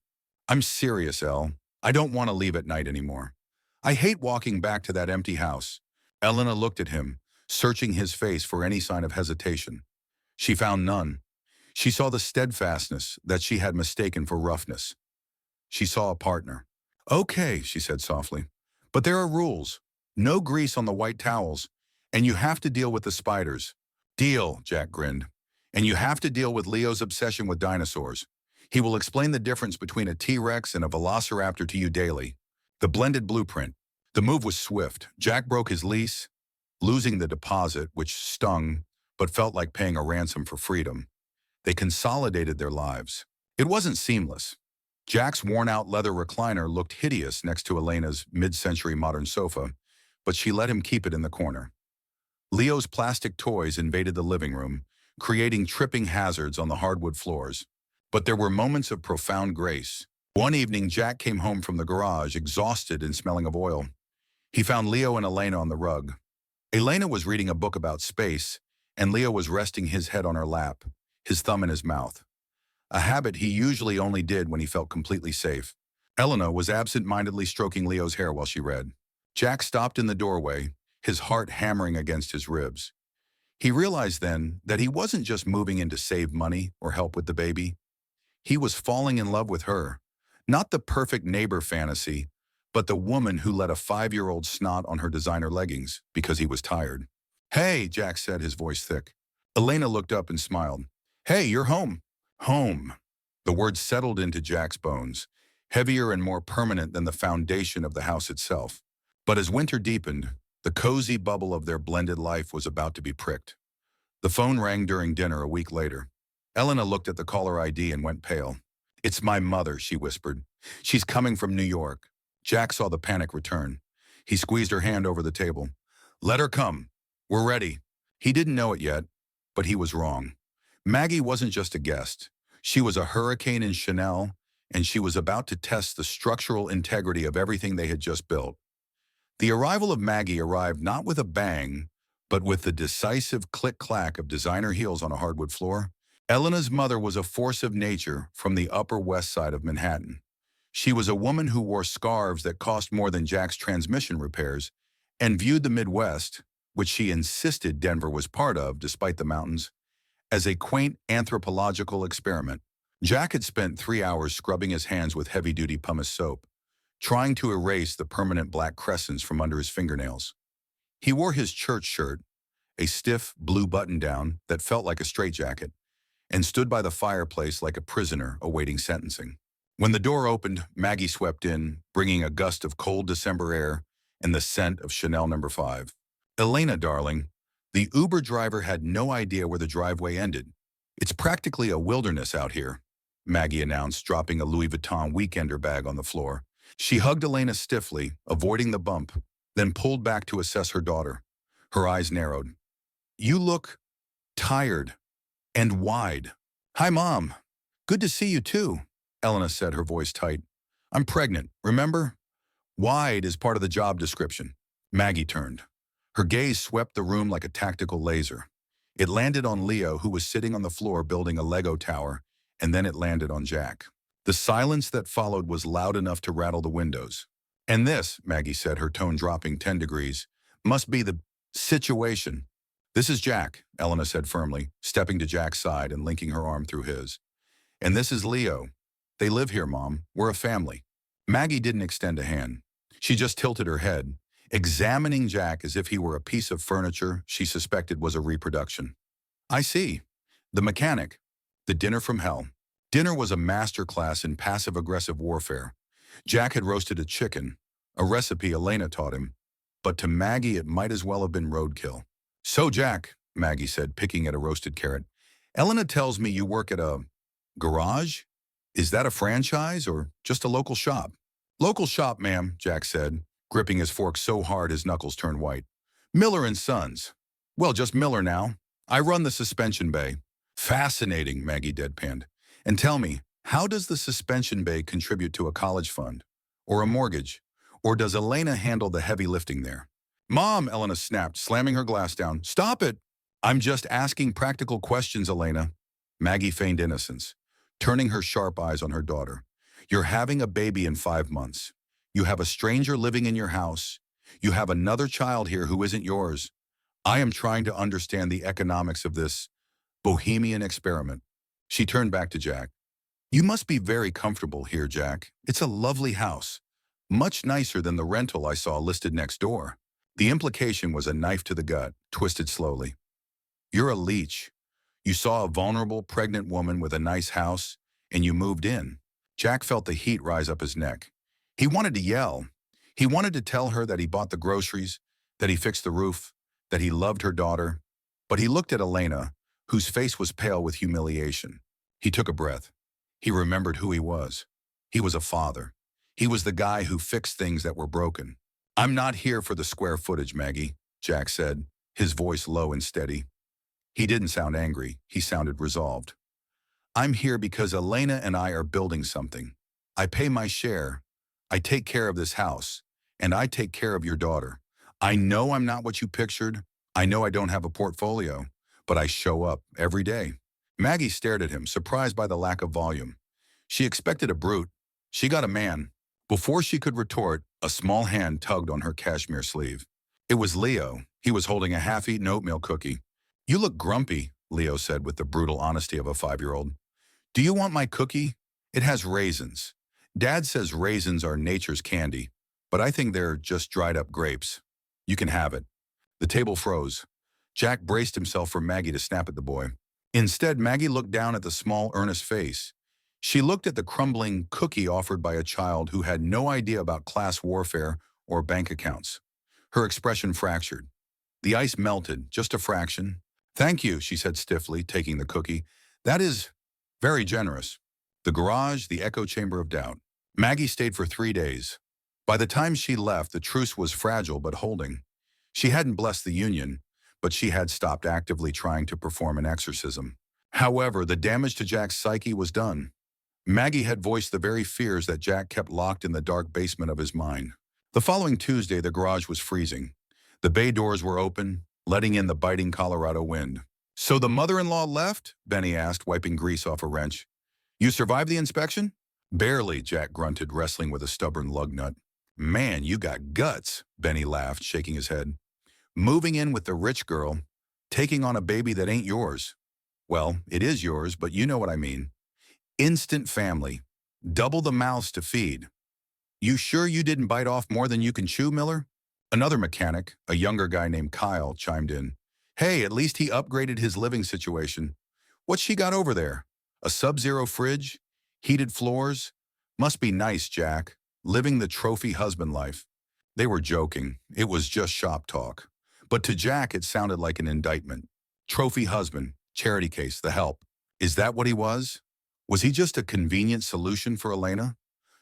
I'm serious, Elle. I don't want to leave at night anymore. I hate walking back to that empty house. Elena looked at him, searching his face for any sign of hesitation. She found none. She saw the steadfastness that she had mistaken for roughness. She saw a partner. Okay, she said softly. But there are rules. No grease on the white towels, and you have to deal with the spiders. Deal, Jack grinned. And you have to deal with Leo's obsession with dinosaurs. He will explain the difference between a T-Rex and a velociraptor to you daily. The blended blueprint. The move was swift. Jack broke his lease, losing the deposit, which stung, but felt like paying a ransom for freedom. They consolidated their lives. It wasn't seamless. Jack's worn-out leather recliner looked hideous next to Elena's mid-century modern sofa, but she let him keep it in the corner. Leo's plastic toys invaded the living room, creating tripping hazards on the hardwood floors. But there were moments of profound grace. One evening, Jack came home from the garage, exhausted and smelling of oil. He found Leo and Elena on the rug. Elena was reading a book about space, and Leo was resting his head on her lap, his thumb in his mouth, a habit he usually only did when he felt completely safe. Elena was absent-mindedly stroking Leo's hair while she read. Jack stopped in the doorway, his heart hammering against his ribs. He realized then that he wasn't just moving in to save money or help with the baby. He was falling in love with her, not the perfect neighbor fantasy, but the woman who let a 5-year-old snot on her designer leggings because he was tired. Hey, Jack said, his voice thick. Elena looked up and smiled. Hey, you're home. Home. The word settled into Jack's bones, heavier and more permanent than the foundation of the house itself. But as winter deepened, the cozy bubble of their blended life was about to be pricked. The phone rang during dinner a week later. Elena looked at the caller ID and went pale. It's my mother, she whispered. She's coming from New York. Jack saw the panic return. He squeezed her hand over the table. Let her come. We're ready. He didn't know it yet, but he was wrong. Maggie wasn't just a guest. She was a hurricane in Chanel, and she was about to test the structural integrity of everything they had just built. The arrival of Maggie arrived not with a bang, but with the decisive click-clack of designer heels on a hardwood floor. Elena's mother was a force of nature from the Upper West Side of Manhattan. She was a woman who wore scarves that cost more than Jack's transmission repairs and viewed the Midwest, which she insisted Denver was part of despite the mountains, as a quaint anthropological experiment. Jack had spent 3 hours scrubbing his hands with heavy-duty pumice soap, trying to erase the permanent black crescents from under his fingernails. He wore his church shirt, a stiff blue button-down that felt like a straitjacket, and stood by the fireplace like a prisoner awaiting sentencing. When the door opened, Maggie swept in, bringing a gust of cold December air and the scent of Chanel No. 5. Elena, darling, the Uber driver had no idea where the driveway ended. It's practically a wilderness out here, Maggie announced, dropping a Louis Vuitton weekender bag on the floor. She hugged Elena stiffly, avoiding the bump, then pulled back to assess her daughter. Her eyes narrowed. You look tired and wide. Hi, Mom. Good to see you too, Elena said, her voice tight. I'm pregnant, remember? Wide is part of the job description. Maggie turned. Her gaze swept the room like a tactical laser. It landed on Leo, who was sitting on the floor building a Lego tower, and then it landed on Jack. The silence that followed was loud enough to rattle the windows. And this, Maggie said, her tone dropping 10 degrees, must be the situation. This is Jack, Elena said firmly, stepping to Jack's side and linking her arm through his. And this is Leo. They live here, Mom. We're a family. Maggie didn't extend a hand. She just tilted her head, examining Jack as if he were a piece of furniture she suspected was a reproduction. I see. The mechanic. The dinner from hell. Dinner was a masterclass in passive-aggressive warfare. Jack had roasted a chicken, a recipe Elena taught him, but to Maggie it might as well have been roadkill. So, Jack, Maggie said, picking at a roasted carrot, Elena tells me you work at a garage? Is that a franchise or just a local shop? Local shop, ma'am, Jack said, gripping his fork so hard his knuckles turned white. Miller and Sons. Well, just Miller now. I run the suspension bay. Fascinating, Maggie deadpanned. And tell me, how does the suspension bay contribute to a college fund? Or a mortgage? Or does Elena handle the heavy lifting there? Mom, Elena snapped, slamming her glass down. Stop it! I'm just asking practical questions, Elena. Maggie feigned innocence, turning her sharp eyes on her daughter. You're having a baby in 5 months. You have a stranger living in your house. You have another child here who isn't yours. I am trying to understand the economics of this bohemian experiment. She turned back to Jack. You must be very comfortable here, Jack. It's a lovely house. Much nicer than the rental I saw listed next door. The implication was a knife to the gut, twisted slowly. You're a leech. You saw a vulnerable, pregnant woman with a nice house, and you moved in. Jack felt the heat rise up his neck. He wanted to yell. He wanted to tell her that he bought the groceries, that he fixed the roof, that he loved her daughter. But he looked at Elena, whose face was pale with humiliation. He took a breath. He remembered who he was. He was a father. He was the guy who fixed things that were broken. I'm not here for the square footage, Maggie, Jack said, his voice low and steady. He didn't sound angry. He sounded resolved. I'm here because Elena and I are building something. I pay my share. I take care of this house. And I take care of your daughter. I know I'm not what you pictured. I know I don't have a portfolio. But I show up every day. Maggie stared at him, surprised by the lack of volume. She expected a brute. She got a man. Before she could retort, a small hand tugged on her cashmere sleeve. It was Leo. He was holding a half-eaten oatmeal cookie. You look grumpy, Leo said with the brutal honesty of a 5-year-old. Do you want my cookie? It has raisins. Dad says raisins are nature's candy, but I think they're just dried up grapes. You can have it. The table froze. Jack braced himself for Maggie to snap at the boy. Instead, Maggie looked down at the small, earnest face. She looked at the crumbling cookie offered by a child who had no idea about class warfare or bank accounts. Her expression fractured. The ice melted, just a fraction. Thank you, she said stiffly, taking the cookie. That is very generous. The garage, the echo chamber of doubt. Maggie stayed for 3 days. By the time she left, the truce was fragile but holding. She hadn't blessed the union, but she had stopped actively trying to perform an exorcism. However, the damage to Jack's psyche was done. Maggie had voiced the very fears that Jack kept locked in the dark basement of his mind. The following Tuesday, the garage was freezing. The bay doors were open, letting in the biting Colorado wind. So the mother-in-law left? Benny asked, wiping grease off a wrench. You survived the inspection? Barely, Jack grunted, wrestling with a stubborn lug nut. Man, you got guts, Benny laughed, shaking his head. Moving in with the rich girl, taking on a baby that ain't yours. Well, it is yours, but you know what I mean. Instant family. Double the mouths to feed. You sure you didn't bite off more than you can chew, Miller? Another mechanic, a younger guy named Kyle, chimed in. Hey, at least he upgraded his living situation. What's she got over there? A sub-zero fridge? Heated floors? Must be nice, Jack. Living the trophy husband life. They were joking. It was just shop talk. But to Jack, it sounded like an indictment. Trophy husband, charity case, the help. Is that what he was? Was he just a convenient solution for Elena?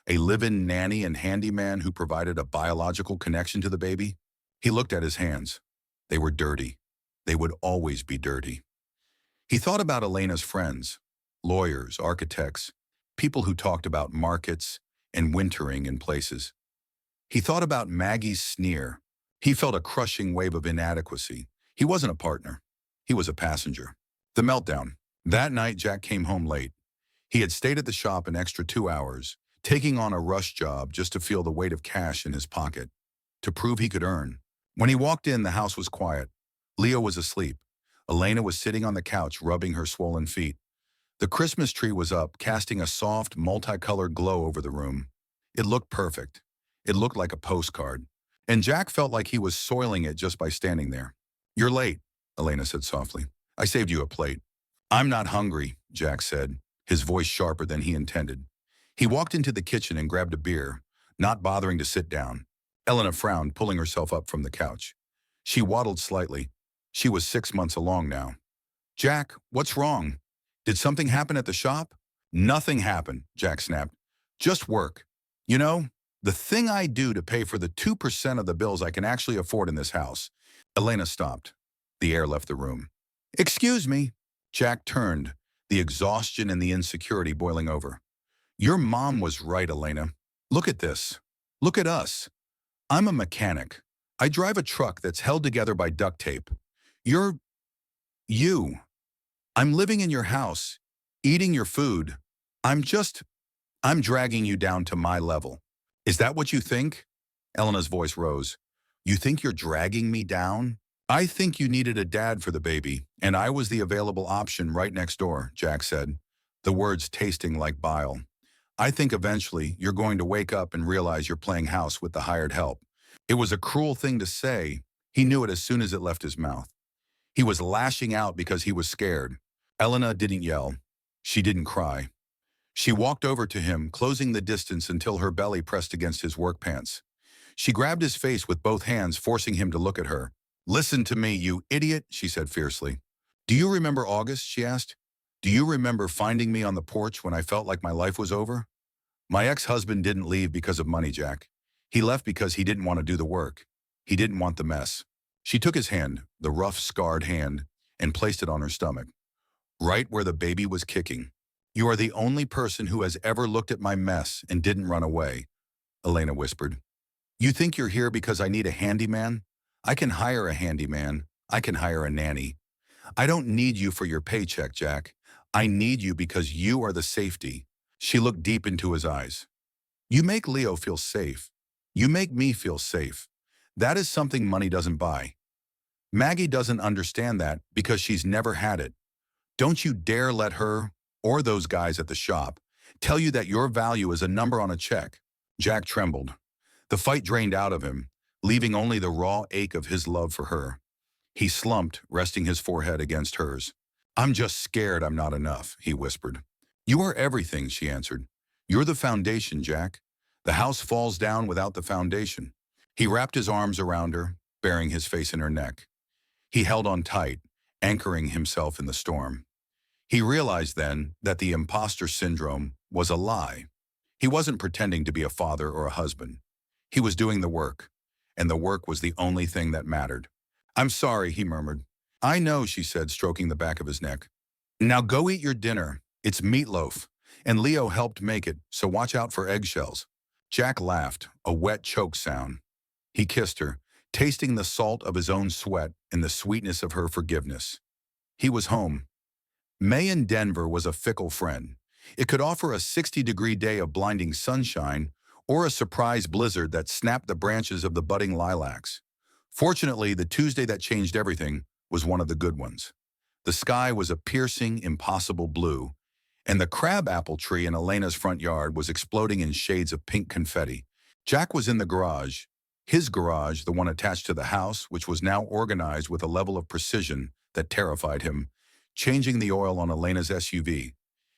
A live-in nanny and handyman who provided a biological connection to the baby? He looked at his hands. They were dirty. They would always be dirty. He thought about Elena's friends, lawyers, architects, people who talked about markets and wintering in places. He thought about Maggie's sneer. He felt a crushing wave of inadequacy. He wasn't a partner. He was a passenger. The meltdown. That night, Jack came home late. He had stayed at the shop an extra 2 hours, taking on a rush job just to feel the weight of cash in his pocket, to prove he could earn. When he walked in, the house was quiet. Leo was asleep. Elena was sitting on the couch, rubbing her swollen feet. The Christmas tree was up, casting a soft, multicolored glow over the room. It looked perfect. It looked like a postcard. And Jack felt like he was soiling it just by standing there. You're late, Elena said softly. I saved you a plate. I'm not hungry, Jack said, his voice sharper than he intended. He walked into the kitchen and grabbed a beer, not bothering to sit down. Elena frowned, pulling herself up from the couch. She waddled slightly. She was 6 months along now. Jack, what's wrong? Did something happen at the shop? Nothing happened, Jack snapped. Just work. You know, the thing I do to pay for the 2% of the bills I can actually afford in this house. Elena stopped. The air left the room. Excuse me. Jack turned, the exhaustion and the insecurity boiling over. Your mom was right, Elena. Look at this. Look at us. I'm a mechanic. I drive a truck that's held together by duct tape. You. I'm living in your house, eating your food. I'm dragging you down to my level. Is that what you think? Elena's voice rose. You think you're dragging me down? I think you needed a dad for the baby, and I was the available option right next door, Jack said, the words tasting like bile. I think eventually you're going to wake up and realize you're playing house with the hired help. It was a cruel thing to say. He knew it as soon as it left his mouth. He was lashing out because he was scared. Elena didn't yell. She didn't cry. She walked over to him, closing the distance until her belly pressed against his work pants. She grabbed his face with both hands, forcing him to look at her. "Listen to me, you idiot," she said fiercely. "Do you remember August?" she asked. "Do you remember finding me on the porch when I felt like my life was over? My ex-husband didn't leave because of money, Jack. He left because he didn't want to do the work. He didn't want the mess." She took his hand, the rough, scarred hand, and placed it on her stomach, right where the baby was kicking. "You are the only person who has ever looked at my mess and didn't run away," Elena whispered. "You think you're here because I need a handyman? I can hire a handyman. I can hire a nanny. I don't need you for your paycheck, Jack. I need you because you are the safety." She looked deep into his eyes. "You make Leo feel safe. You make me feel safe. That is something money doesn't buy. Maggie doesn't understand that because she's never had it. Don't you dare let her, or those guys at the shop, tell you that your value is a number on a check." Jack trembled. The fight drained out of him, leaving only the raw ache of his love for her. He slumped, resting his forehead against hers. "I'm just scared I'm not enough," he whispered. "You are everything," she answered. "You're the foundation, Jack. The house falls down without the foundation." He wrapped his arms around her, burying his face in her neck. He held on tight, anchoring himself in the storm. He realized then that the imposter syndrome was a lie. He wasn't pretending to be a father or a husband. He was doing the work, and the work was the only thing that mattered. "I'm sorry," he murmured. "I know," she said, stroking the back of his neck. "Now go eat your dinner. It's meatloaf, and Leo helped make it, so watch out for eggshells." Jack laughed, a wet choke sound. He kissed her, tasting the salt of his own sweat and the sweetness of her forgiveness. He was home. May in Denver was a fickle friend. It could offer a 60-degree day of blinding sunshine or a surprise blizzard that snapped the branches of the budding lilacs. Fortunately, the Tuesday that changed everything was one of the good ones. The sky was a piercing, impossible blue, and the crabapple tree in Elena's front yard was exploding in shades of pink confetti. Jack was in the garage. His garage, the one attached to the house, which was now organized with a level of precision that terrified him, changing the oil on Elena's SUV.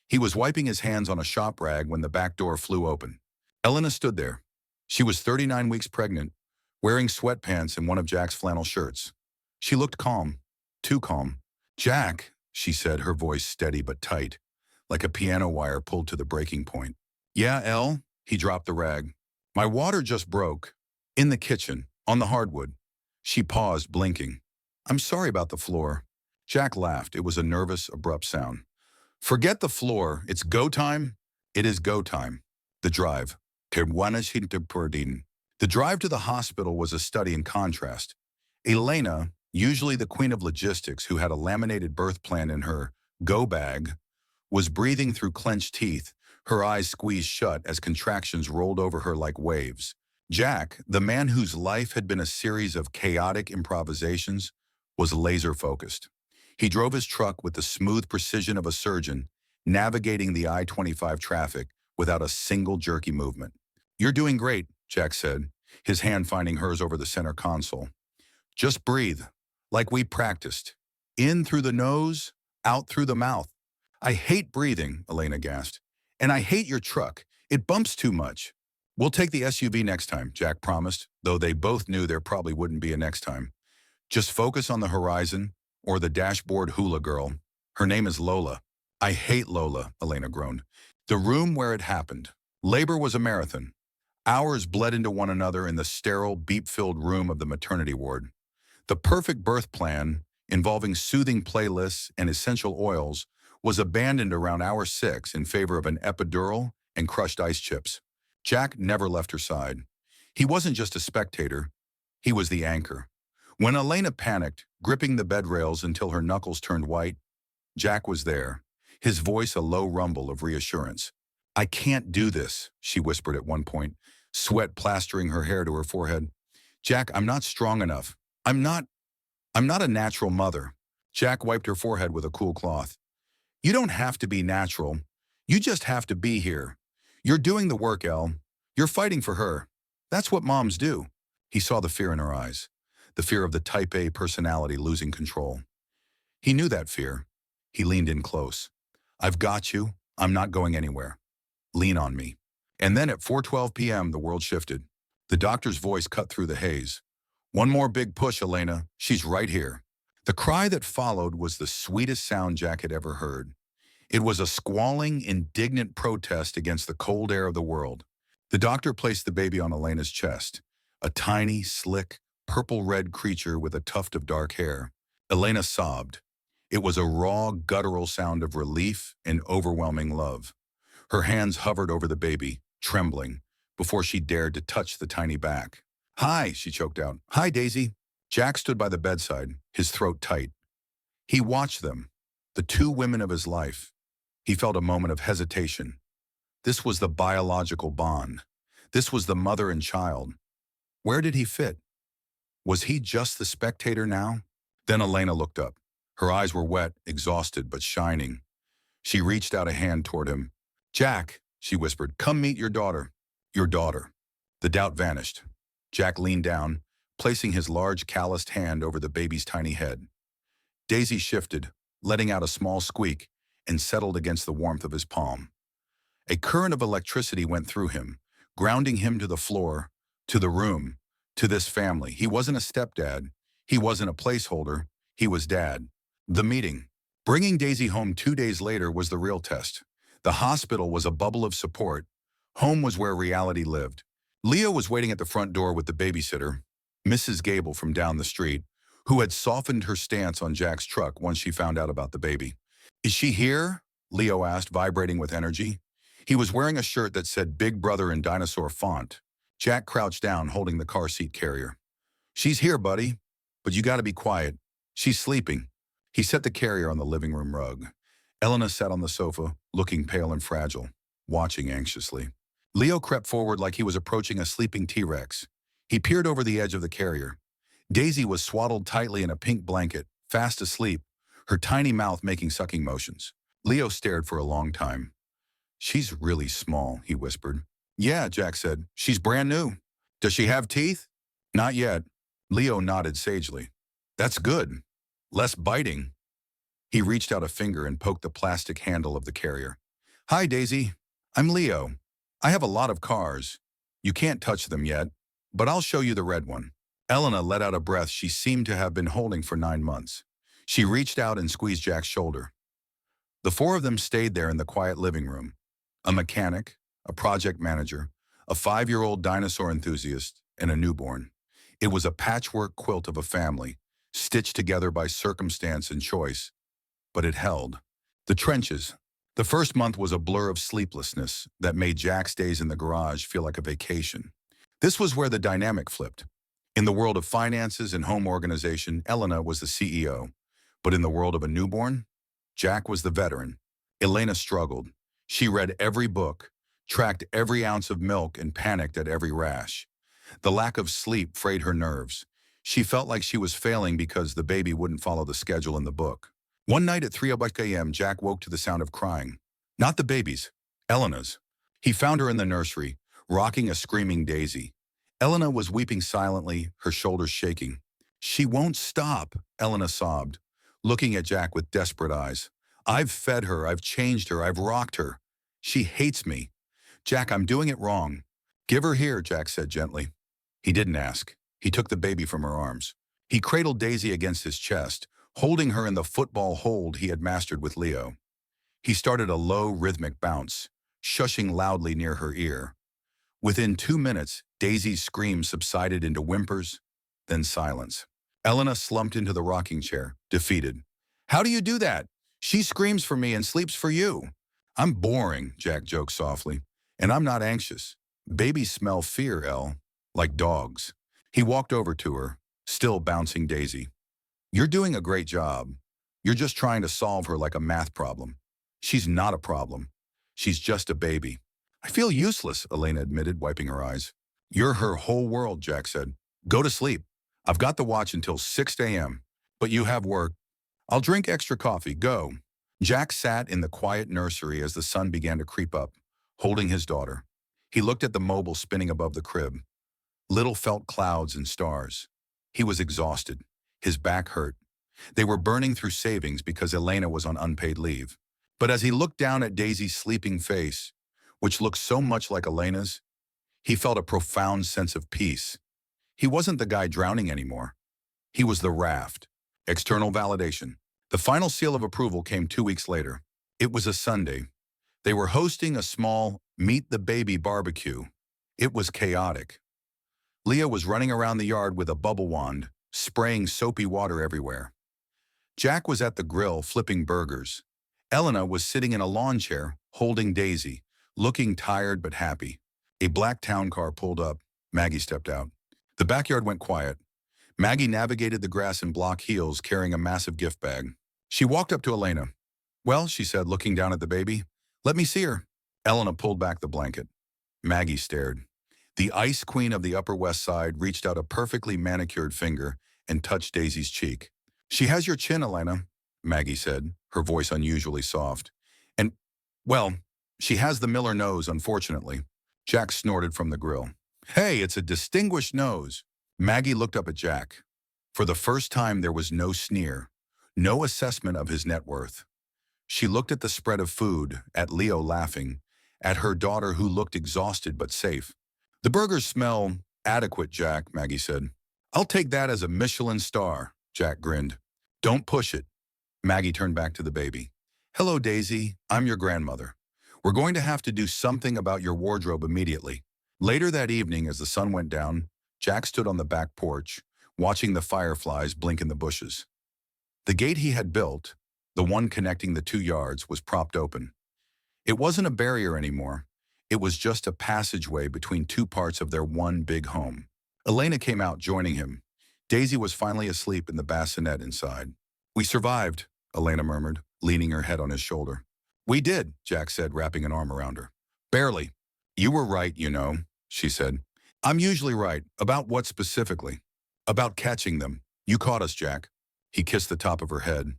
He was wiping his hands on a shop rag when the back door flew open. Elena stood there. She was 39 weeks pregnant, wearing sweatpants and one of Jack's flannel shirts. She looked calm, too calm. "Jack," she said, her voice steady but tight, like a piano wire pulled to the breaking point. "Yeah, El?" He dropped the rag. "My water just broke. In the kitchen, on the hardwood." She paused, blinking. "I'm sorry about the floor." Jack laughed. It was a nervous, abrupt sound. "Forget the floor. It's go time." "It is go time." The drive. The drive to the hospital was a study in contrast. Elena, usually the queen of logistics who had a laminated birth plan in her go bag, was breathing through clenched teeth, her eyes squeezed shut as contractions rolled over her like waves. Jack, the man whose life had been a series of chaotic improvisations, was laser-focused. He drove his truck with the smooth precision of a surgeon, navigating the I-25 traffic without a single jerky movement. "You're doing great," Jack said, his hand finding hers over the center console. "Just breathe, like we practiced. In through the nose, out through the mouth." "I hate breathing," Elena gasped. "And I hate your truck. It bumps too much." "We'll take the SUV next time," Jack promised, though they both knew there probably wouldn't be a next time. "Just focus on the horizon, or the dashboard hula girl. Her name is Lola." "I hate Lola," Elena groaned. The room where it happened. Labor was a marathon. Hours bled into one another in the sterile, beep-filled room of the maternity ward. The perfect birth plan, involving soothing playlists and essential oils, was abandoned around hour 6 in favor of an epidural and crushed ice chips. Jack never left her side. He wasn't just a spectator. He was the anchor. When Elena panicked, gripping the bed rails until her knuckles turned white, Jack was there, his voice a low rumble of reassurance. "I can't do this," she whispered at one point, sweat plastering her hair to her forehead. "Jack, I'm not strong enough. I'm not a natural mother." Jack wiped her forehead with a cool cloth. "You don't have to be natural. You just have to be here. You're doing the work, El. You're fighting for her. That's what moms do. He saw the fear in her eyes, the fear of the type A personality losing control. He knew that fear. He leaned in close. I've got you. I'm not going anywhere. Lean on me. And then at 4:12 p.m., the world shifted. The doctor's voice cut through the haze. One more big push, Elena. She's right here. The cry that followed was the sweetest sound Jack had ever heard. It was a squalling, indignant protest against the cold air of the world. The doctor placed the baby on Elena's chest, a tiny, slick, purple-red creature with a tuft of dark hair. Elena sobbed. It was a raw, guttural sound of relief and overwhelming love. Her hands hovered over the baby, trembling, before she dared to touch the tiny back. Hi, she choked out. Hi, Daisy. Jack stood by the bedside, his throat tight. He watched them, the two women of his life. He felt a moment of hesitation. This was the biological bond. This was the mother and child. Where did he fit? Was he just the spectator now? Then Elena looked up. Her eyes were wet, exhausted, but shining. She reached out a hand toward him. Jack, she whispered, come meet your daughter. Your daughter. The doubt vanished. Jack leaned down, placing his large, calloused hand over the baby's tiny head. Daisy shifted, letting out a small squeak, and settled against the warmth of his palm. A current of electricity went through him, grounding him to the floor, to the room, to this family. He wasn't a stepdad. He wasn't a placeholder. He was Dad. The meeting. Bringing Daisy home 2 days later was the real test. The hospital was a bubble of support. Home was where reality lived. Leo was waiting at the front door with the babysitter, Mrs. Gable from down the street, who had softened her stance on Jack's truck once she found out about the baby. Is she here? Leo asked, vibrating with energy. He was wearing a shirt that said Big Brother in dinosaur font. Jack crouched down, holding the car seat carrier. She's here, buddy, but you gotta be quiet. She's sleeping. He set the carrier on the living room rug. Elena sat on the sofa, looking pale and fragile, watching anxiously. Leo crept forward like he was approaching a sleeping T-Rex. He peered over the edge of the carrier. Daisy was swaddled tightly in a pink blanket, fast asleep, her tiny mouth making sucking motions. Leo stared for a long time. She's really small, he whispered. Yeah, Jack said. She's brand new. Does she have teeth? Not yet. Leo nodded sagely. That's good. Less biting. He reached out a finger and poked the plastic handle of the carrier. Hi, Daisy. I'm Leo. I have a lot of cars. You can't touch them yet, but I'll show you the red one. Elena let out a breath she seemed to have been holding for 9 months. She reached out and squeezed Jack's shoulder. The four of them stayed there in the quiet living room. A mechanic, a project manager, a 5-year-old dinosaur enthusiast, and a newborn. It was a patchwork quilt of a family, stitched together by circumstance and choice. But it held. The trenches. The first month was a blur of sleeplessness that made Jack's days in the garage feel like a vacation. This was where the dynamic flipped. In the world of finances and home organization, Elena was the CEO. But in the world of a newborn, Jack was the veteran. Elena struggled. She read every book, tracked every ounce of milk, and panicked at every rash. The lack of sleep frayed her nerves. She felt like she was failing because the baby wouldn't follow the schedule in the book. One night at 3:00 a.m., Jack woke to the sound of crying. Not the baby's, Elena's. He found her in the nursery, rocking a screaming Daisy. Elena was weeping silently, her shoulders shaking. She won't stop, Elena sobbed, looking at Jack with desperate eyes. I've fed her, I've changed her, I've rocked her. She hates me. Jack, I'm doing it wrong. Give her here, Jack said gently. He didn't ask. He took the baby from her arms. He cradled Daisy against his chest, holding her in the football hold he had mastered with Leo. He started a low, rhythmic bounce, shushing loudly near her ear. Within 2 minutes, Daisy's screams subsided into whimpers, then silence. Elena slumped into the rocking chair, defeated. How do you do that? She screams for me and sleeps for you. I'm boring, Jack joked softly, and I'm not anxious. Babies smell fear, Elle, like dogs. He walked over to her, still bouncing Daisy. You're doing a great job. You're just trying to solve her like a math problem. She's not a problem. She's just a baby. I feel useless, Elena admitted, wiping her eyes. You're her whole world, Jack said. Go to sleep. I've got the watch until 6 a.m. But you have work. I'll drink extra coffee. Go. Jack sat in the quiet nursery as the sun began to creep up, holding his daughter. He looked at the mobile spinning above the crib. Little felt clouds and stars. He was exhausted. His back hurt. They were burning through savings because Elena was on unpaid leave. But as he looked down at Daisy's sleeping face, which looked so much like Elena's, he felt a profound sense of peace. He wasn't the guy drowning anymore. He was the raft. External validation. The final seal of approval came 2 weeks later. It was a Sunday. They were hosting a small Meet the Baby barbecue. It was chaotic. Leah was running around the yard with a bubble wand, spraying soapy water everywhere. Jack was at the grill flipping burgers. Elena was sitting in a lawn chair, holding Daisy, looking tired but happy. A black town car pulled up. Maggie stepped out. The backyard went quiet. Maggie navigated the grass in block heels, carrying a massive gift bag. She walked up to Elena. "Well," she said, looking down at the baby, "let me see her." Elena pulled back the blanket. Maggie stared. The ice queen of the Upper West Side reached out a perfectly manicured finger and touched Daisy's cheek. "She has your chin, Elena," Maggie said, her voice unusually soft. "And, well, she has the Miller nose, unfortunately." Jack snorted from the grill. "Hey, it's a distinguished nose." Maggie looked up at Jack. For the first time, there was no sneer, no assessment of his net worth. She looked at the spread of food, at Leo laughing, at her daughter who looked exhausted but safe. "The burgers smell adequate, Jack," Maggie said. "I'll take that as a Michelin star," Jack grinned. "Don't push it." Maggie turned back to the baby. "Hello, Daisy. I'm your grandmother. We're going to have to do something about your wardrobe immediately." Later that evening, as the sun went down, Jack stood on the back porch, watching the fireflies blink in the bushes. The gate he had built, the one connecting the 2 yards, was propped open. It wasn't a barrier anymore. It was just a passageway between 2 parts of their one big home. Elena came out, joining him. Daisy was finally asleep in the bassinet inside. "We survived," Elena murmured, leaning her head on his shoulder. "We did," Jack said, wrapping an arm around her. "Barely. You were right, you know," she said. "I'm usually right. About what specifically?" "About catching them. You caught us, Jack." He kissed the top of her head.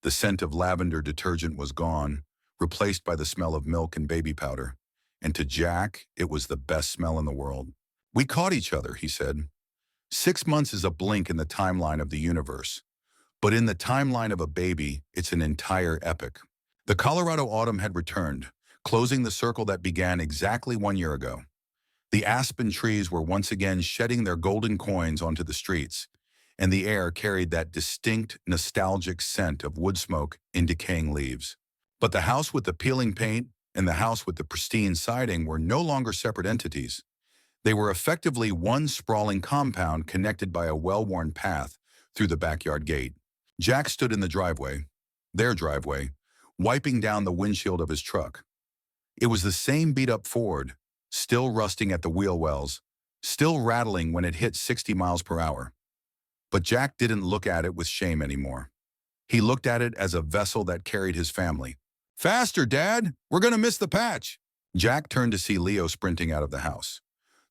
The scent of lavender detergent was gone, replaced by the smell of milk and baby powder. And to Jack, it was the best smell in the world. "We caught each other," he said. 6 months is a blink in the timeline of the universe. But in the timeline of a baby, it's an entire epic. The Colorado autumn had returned, closing the circle that began exactly 1 year ago. The aspen trees were once again shedding their golden coins onto the streets, and the air carried that distinct, nostalgic scent of wood smoke in decaying leaves. But the house with the peeling paint and the house with the pristine siding were no longer separate entities. They were effectively one sprawling compound connected by a well-worn path through the backyard gate. Jack stood in the driveway, their driveway, wiping down the windshield of his truck. It was the same beat-up Ford, still rusting at the wheel wells, still rattling when it hit 60 miles per hour. But Jack didn't look at it with shame anymore. He looked at it as a vessel that carried his family. "Faster, Dad! We're going to miss the patch!" Jack turned to see Leo sprinting out of the house.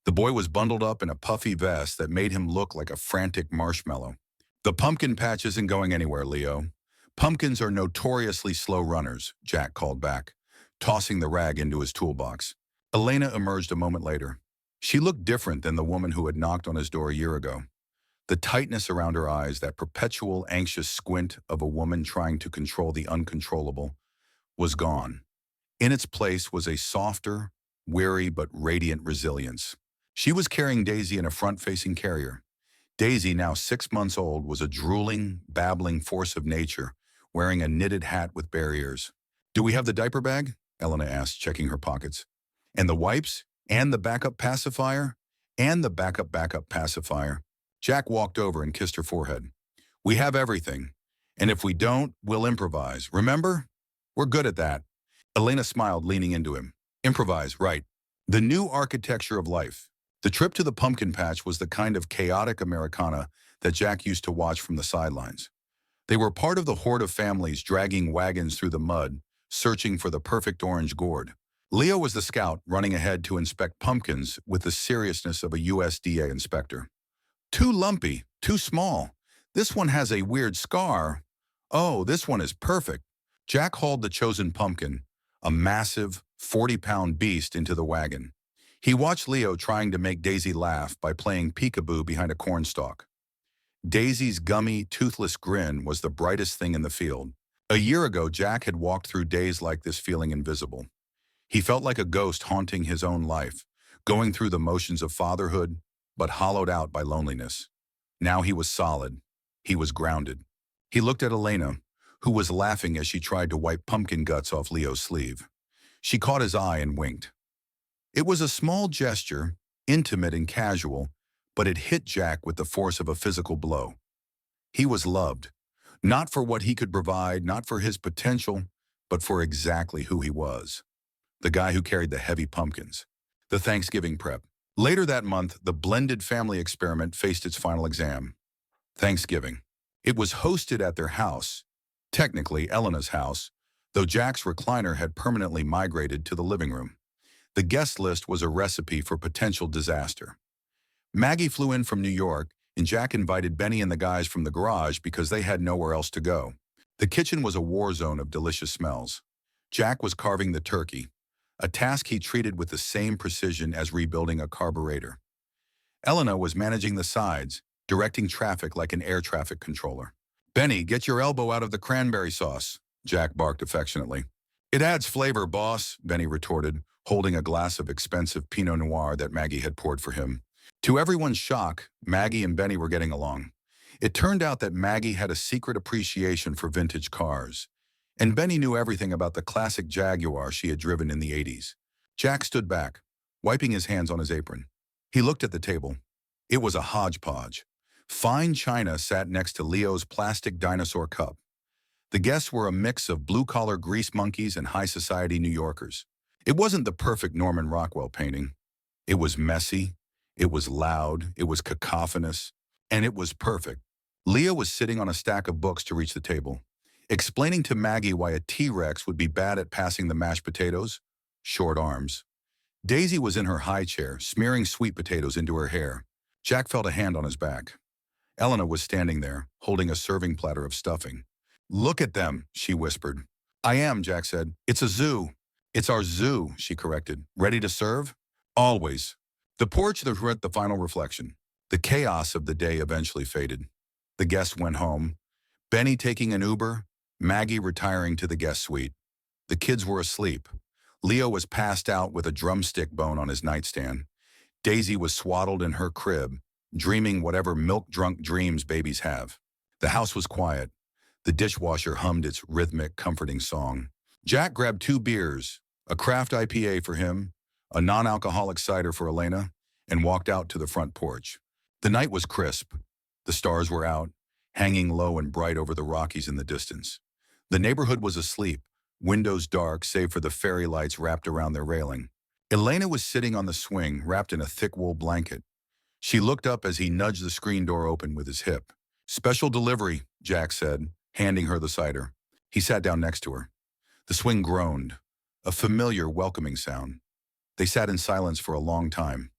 The boy was bundled up in a puffy vest that made him look like a frantic marshmallow. "The pumpkin patch isn't going anywhere, Leo. Pumpkins are notoriously slow runners," Jack called back, tossing the rag into his toolbox. Elena emerged a moment later. She looked different than the woman who had knocked on his door a year ago. The tightness around her eyes, that perpetual anxious squint of a woman trying to control the uncontrollable, was gone. In its place was a softer, weary but radiant resilience. She was carrying Daisy in a front-facing carrier. Daisy, now 6 months old, was a drooling, babbling force of nature, wearing a knitted hat with bare ears. "Do we have the diaper bag?" Elena asked, checking her pockets. "And the wipes? And the backup pacifier? And the backup pacifier." Jack walked over and kissed her forehead. "We have everything. And if we don't, we'll improvise. Remember? We're good at that." Elena smiled, leaning into him. "Improvise, right. The new architecture of life." The trip to the pumpkin patch was the kind of chaotic Americana that Jack used to watch from the sidelines. They were part of the horde of families dragging wagons through the mud, searching for the perfect orange gourd. Leo was the scout, running ahead to inspect pumpkins with the seriousness of a USDA inspector. "Too lumpy, too small. This one has a weird scar. Oh, this one is perfect." Jack hauled the chosen pumpkin, a massive, 40-pound beast into the wagon. He watched Leo trying to make Daisy laugh by playing peekaboo behind a cornstalk. Daisy's gummy, toothless grin was the brightest thing in the field. A year ago, Jack had walked through days like this feeling invisible. He felt like a ghost haunting his own life, going through the motions of fatherhood, but hollowed out by loneliness. Now he was solid. He was grounded. He looked at Elena, who was laughing as she tried to wipe pumpkin guts off Leo's sleeve. She caught his eye and winked. It was a small gesture, intimate and casual, but it hit Jack with the force of a physical blow. He was loved, not for what he could provide, not for his potential, but for exactly who he was. The guy who carried the heavy pumpkins. The Thanksgiving prep. Later that month, the blended family experiment faced its final exam. Thanksgiving. It was hosted at their house, technically Elena's house, though Jack's recliner had permanently migrated to the living room. The guest list was a recipe for potential disaster. Maggie flew in from New York, and Jack invited Benny and the guys from the garage because they had nowhere else to go. The kitchen was a war zone of delicious smells. Jack was carving the turkey, a task he treated with the same precision as rebuilding a carburetor. Elena was managing the sides, directing traffic like an air traffic controller. "Benny, get your elbow out of the cranberry sauce," Jack barked affectionately. "It adds flavor, boss," Benny retorted, holding a glass of expensive Pinot Noir that Maggie had poured for him. To everyone's shock, Maggie and Benny were getting along. It turned out that Maggie had a secret appreciation for vintage cars, and Benny knew everything about the classic Jaguar she had driven in the 80s. Jack stood back, wiping his hands on his apron. He looked at the table. It was a hodgepodge. Fine china sat next to Leo's plastic dinosaur cup. The guests were a mix of blue-collar grease monkeys and high-society New Yorkers. It wasn't the perfect Norman Rockwell painting. It was messy, it was loud, it was cacophonous, and it was perfect. Leo was sitting on a stack of books to reach the table, explaining to Maggie why a T-Rex would be bad at passing the mashed potatoes. Short arms. Daisy was in her high chair, smearing sweet potatoes into her hair. Jack felt a hand on his back. Elena was standing there, holding a serving platter of stuffing. "Look at them," she whispered. "I am," Jack said. "It's a zoo." "It's our zoo," she corrected. "Ready to serve?" "Always." The porch was the final reflection. The chaos of the day eventually faded. The guests went home, Benny taking an Uber, Maggie retiring to the guest suite. The kids were asleep. Leo was passed out with a drumstick bone on his nightstand. Daisy was swaddled in her crib, dreaming whatever milk-drunk dreams babies have. The house was quiet. The dishwasher hummed its rhythmic, comforting song. Jack grabbed 2 beers, a craft IPA for him, a non-alcoholic cider for Elena, and walked out to the front porch. The night was crisp. The stars were out, hanging low and bright over the Rockies in the distance. The neighborhood was asleep, windows dark save for the fairy lights wrapped around their railing. Elena was sitting on the swing, wrapped in a thick wool blanket. She looked up as he nudged the screen door open with his hip. "Special delivery," Jack said, handing her the cider. He sat down next to her. The swing groaned, a familiar, welcoming sound. They sat in silence for a long time,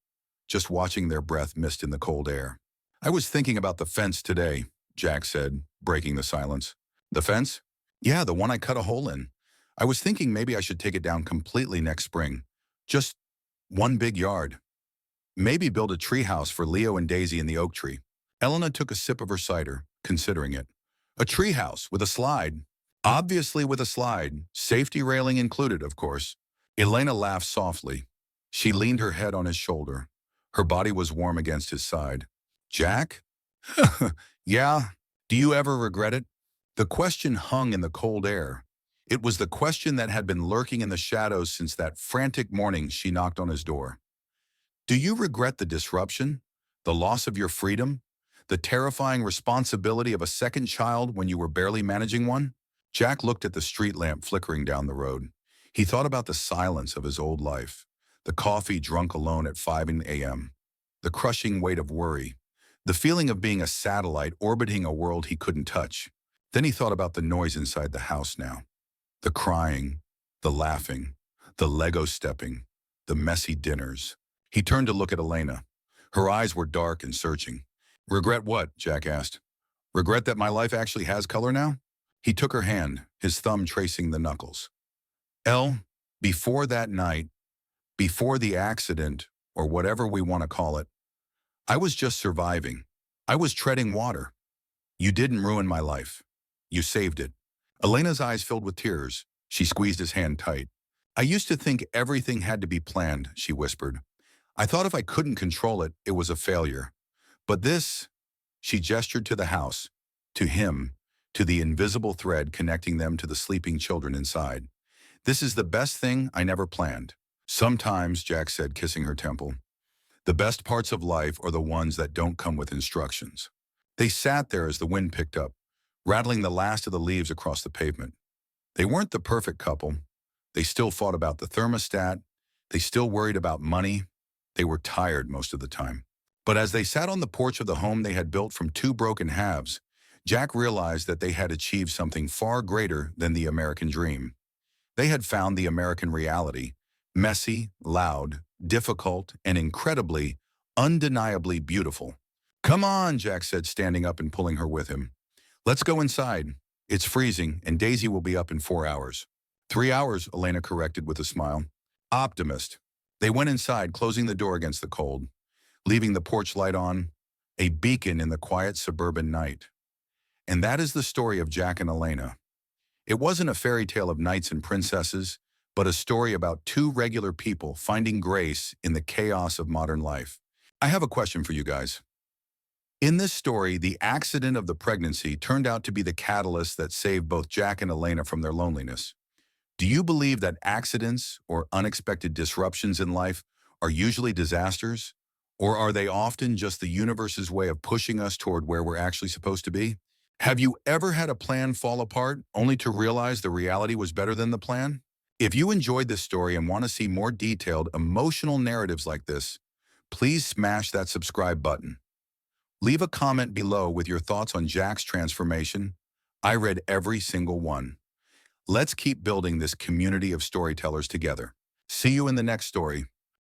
just watching their breath mist in the cold air. "I was thinking about the fence today," Jack said, breaking the silence. "The fence?" "Yeah, the one I cut a hole in. I was thinking maybe I should take it down completely next spring. Just one big yard. Maybe build a treehouse for Leo and Daisy in the oak tree." Elena took a sip of her cider, considering it. "A treehouse with a slide." "Obviously with a slide, safety railing included, of course." Elena laughed softly. She leaned her head on his shoulder. Her body was warm against his side. "Jack?" "Yeah. Do you ever regret it?" The question hung in the cold air. It was the question that had been lurking in the shadows since that frantic morning she knocked on his door. Do you regret the disruption, the loss of your freedom, the terrifying responsibility of a second child when you were barely managing one? Jack looked at the street lamp flickering down the road. He thought about the silence of his old life, the coffee drunk alone at 5 a.m., the crushing weight of worry, the feeling of being a satellite orbiting a world he couldn't touch. Then he thought about the noise inside the house now. The crying, the laughing, the Lego stepping, the messy dinners. He turned to look at Elena. Her eyes were dark and searching. "Regret what?" Jack asked. "Regret that my life actually has color now?" He took her hand, his thumb tracing the knuckles. "Elle, Before that night, before the accident, or whatever we want to call it, I was just surviving. I was treading water. You didn't ruin my life. You saved it. Elena's eyes filled with tears. She squeezed his hand tight. I used to think everything had to be planned, she whispered. I thought if I couldn't control it, it was a failure. But this, she gestured to the house, to him, to the invisible thread connecting them to the sleeping children inside. This is the best thing I never planned. Sometimes, Jack said, kissing her temple, the best parts of life are the ones that don't come with instructions. They sat there as the wind picked up, rattling the last of the leaves across the pavement. They weren't the perfect couple. They still fought about the thermostat. They still worried about money. They were tired most of the time. But as they sat on the porch of the home they had built from two broken halves, Jack realized that they had achieved something far greater than the American dream. They had found the American reality, messy, loud, difficult, and incredibly, undeniably beautiful. Come on, Jack said, standing up and pulling her with him. Let's go inside. It's freezing, and Daisy will be up in 4 hours. 3 hours, Elena corrected with a smile. Optimist. They went inside, closing the door against the cold, leaving the porch light on, a beacon in the quiet suburban night. And that is the story of Jack and Elena. It wasn't a fairy tale of knights and princesses, but a story about two regular people finding grace in the chaos of modern life. I have a question for you guys. In this story, the accident of the pregnancy turned out to be the catalyst that saved both Jack and Elena from their loneliness. Do you believe that accidents or unexpected disruptions in life are usually disasters? Or are they often just the universe's way of pushing us toward where we're actually supposed to be? Have you ever had a plan fall apart only to realize the reality was better than the plan? If you enjoyed this story and want to see more detailed, emotional narratives like this, please smash that subscribe button. Leave a comment below with your thoughts on Jack's transformation. I read every single one. Let's keep building this community of storytellers together. See you in the next story.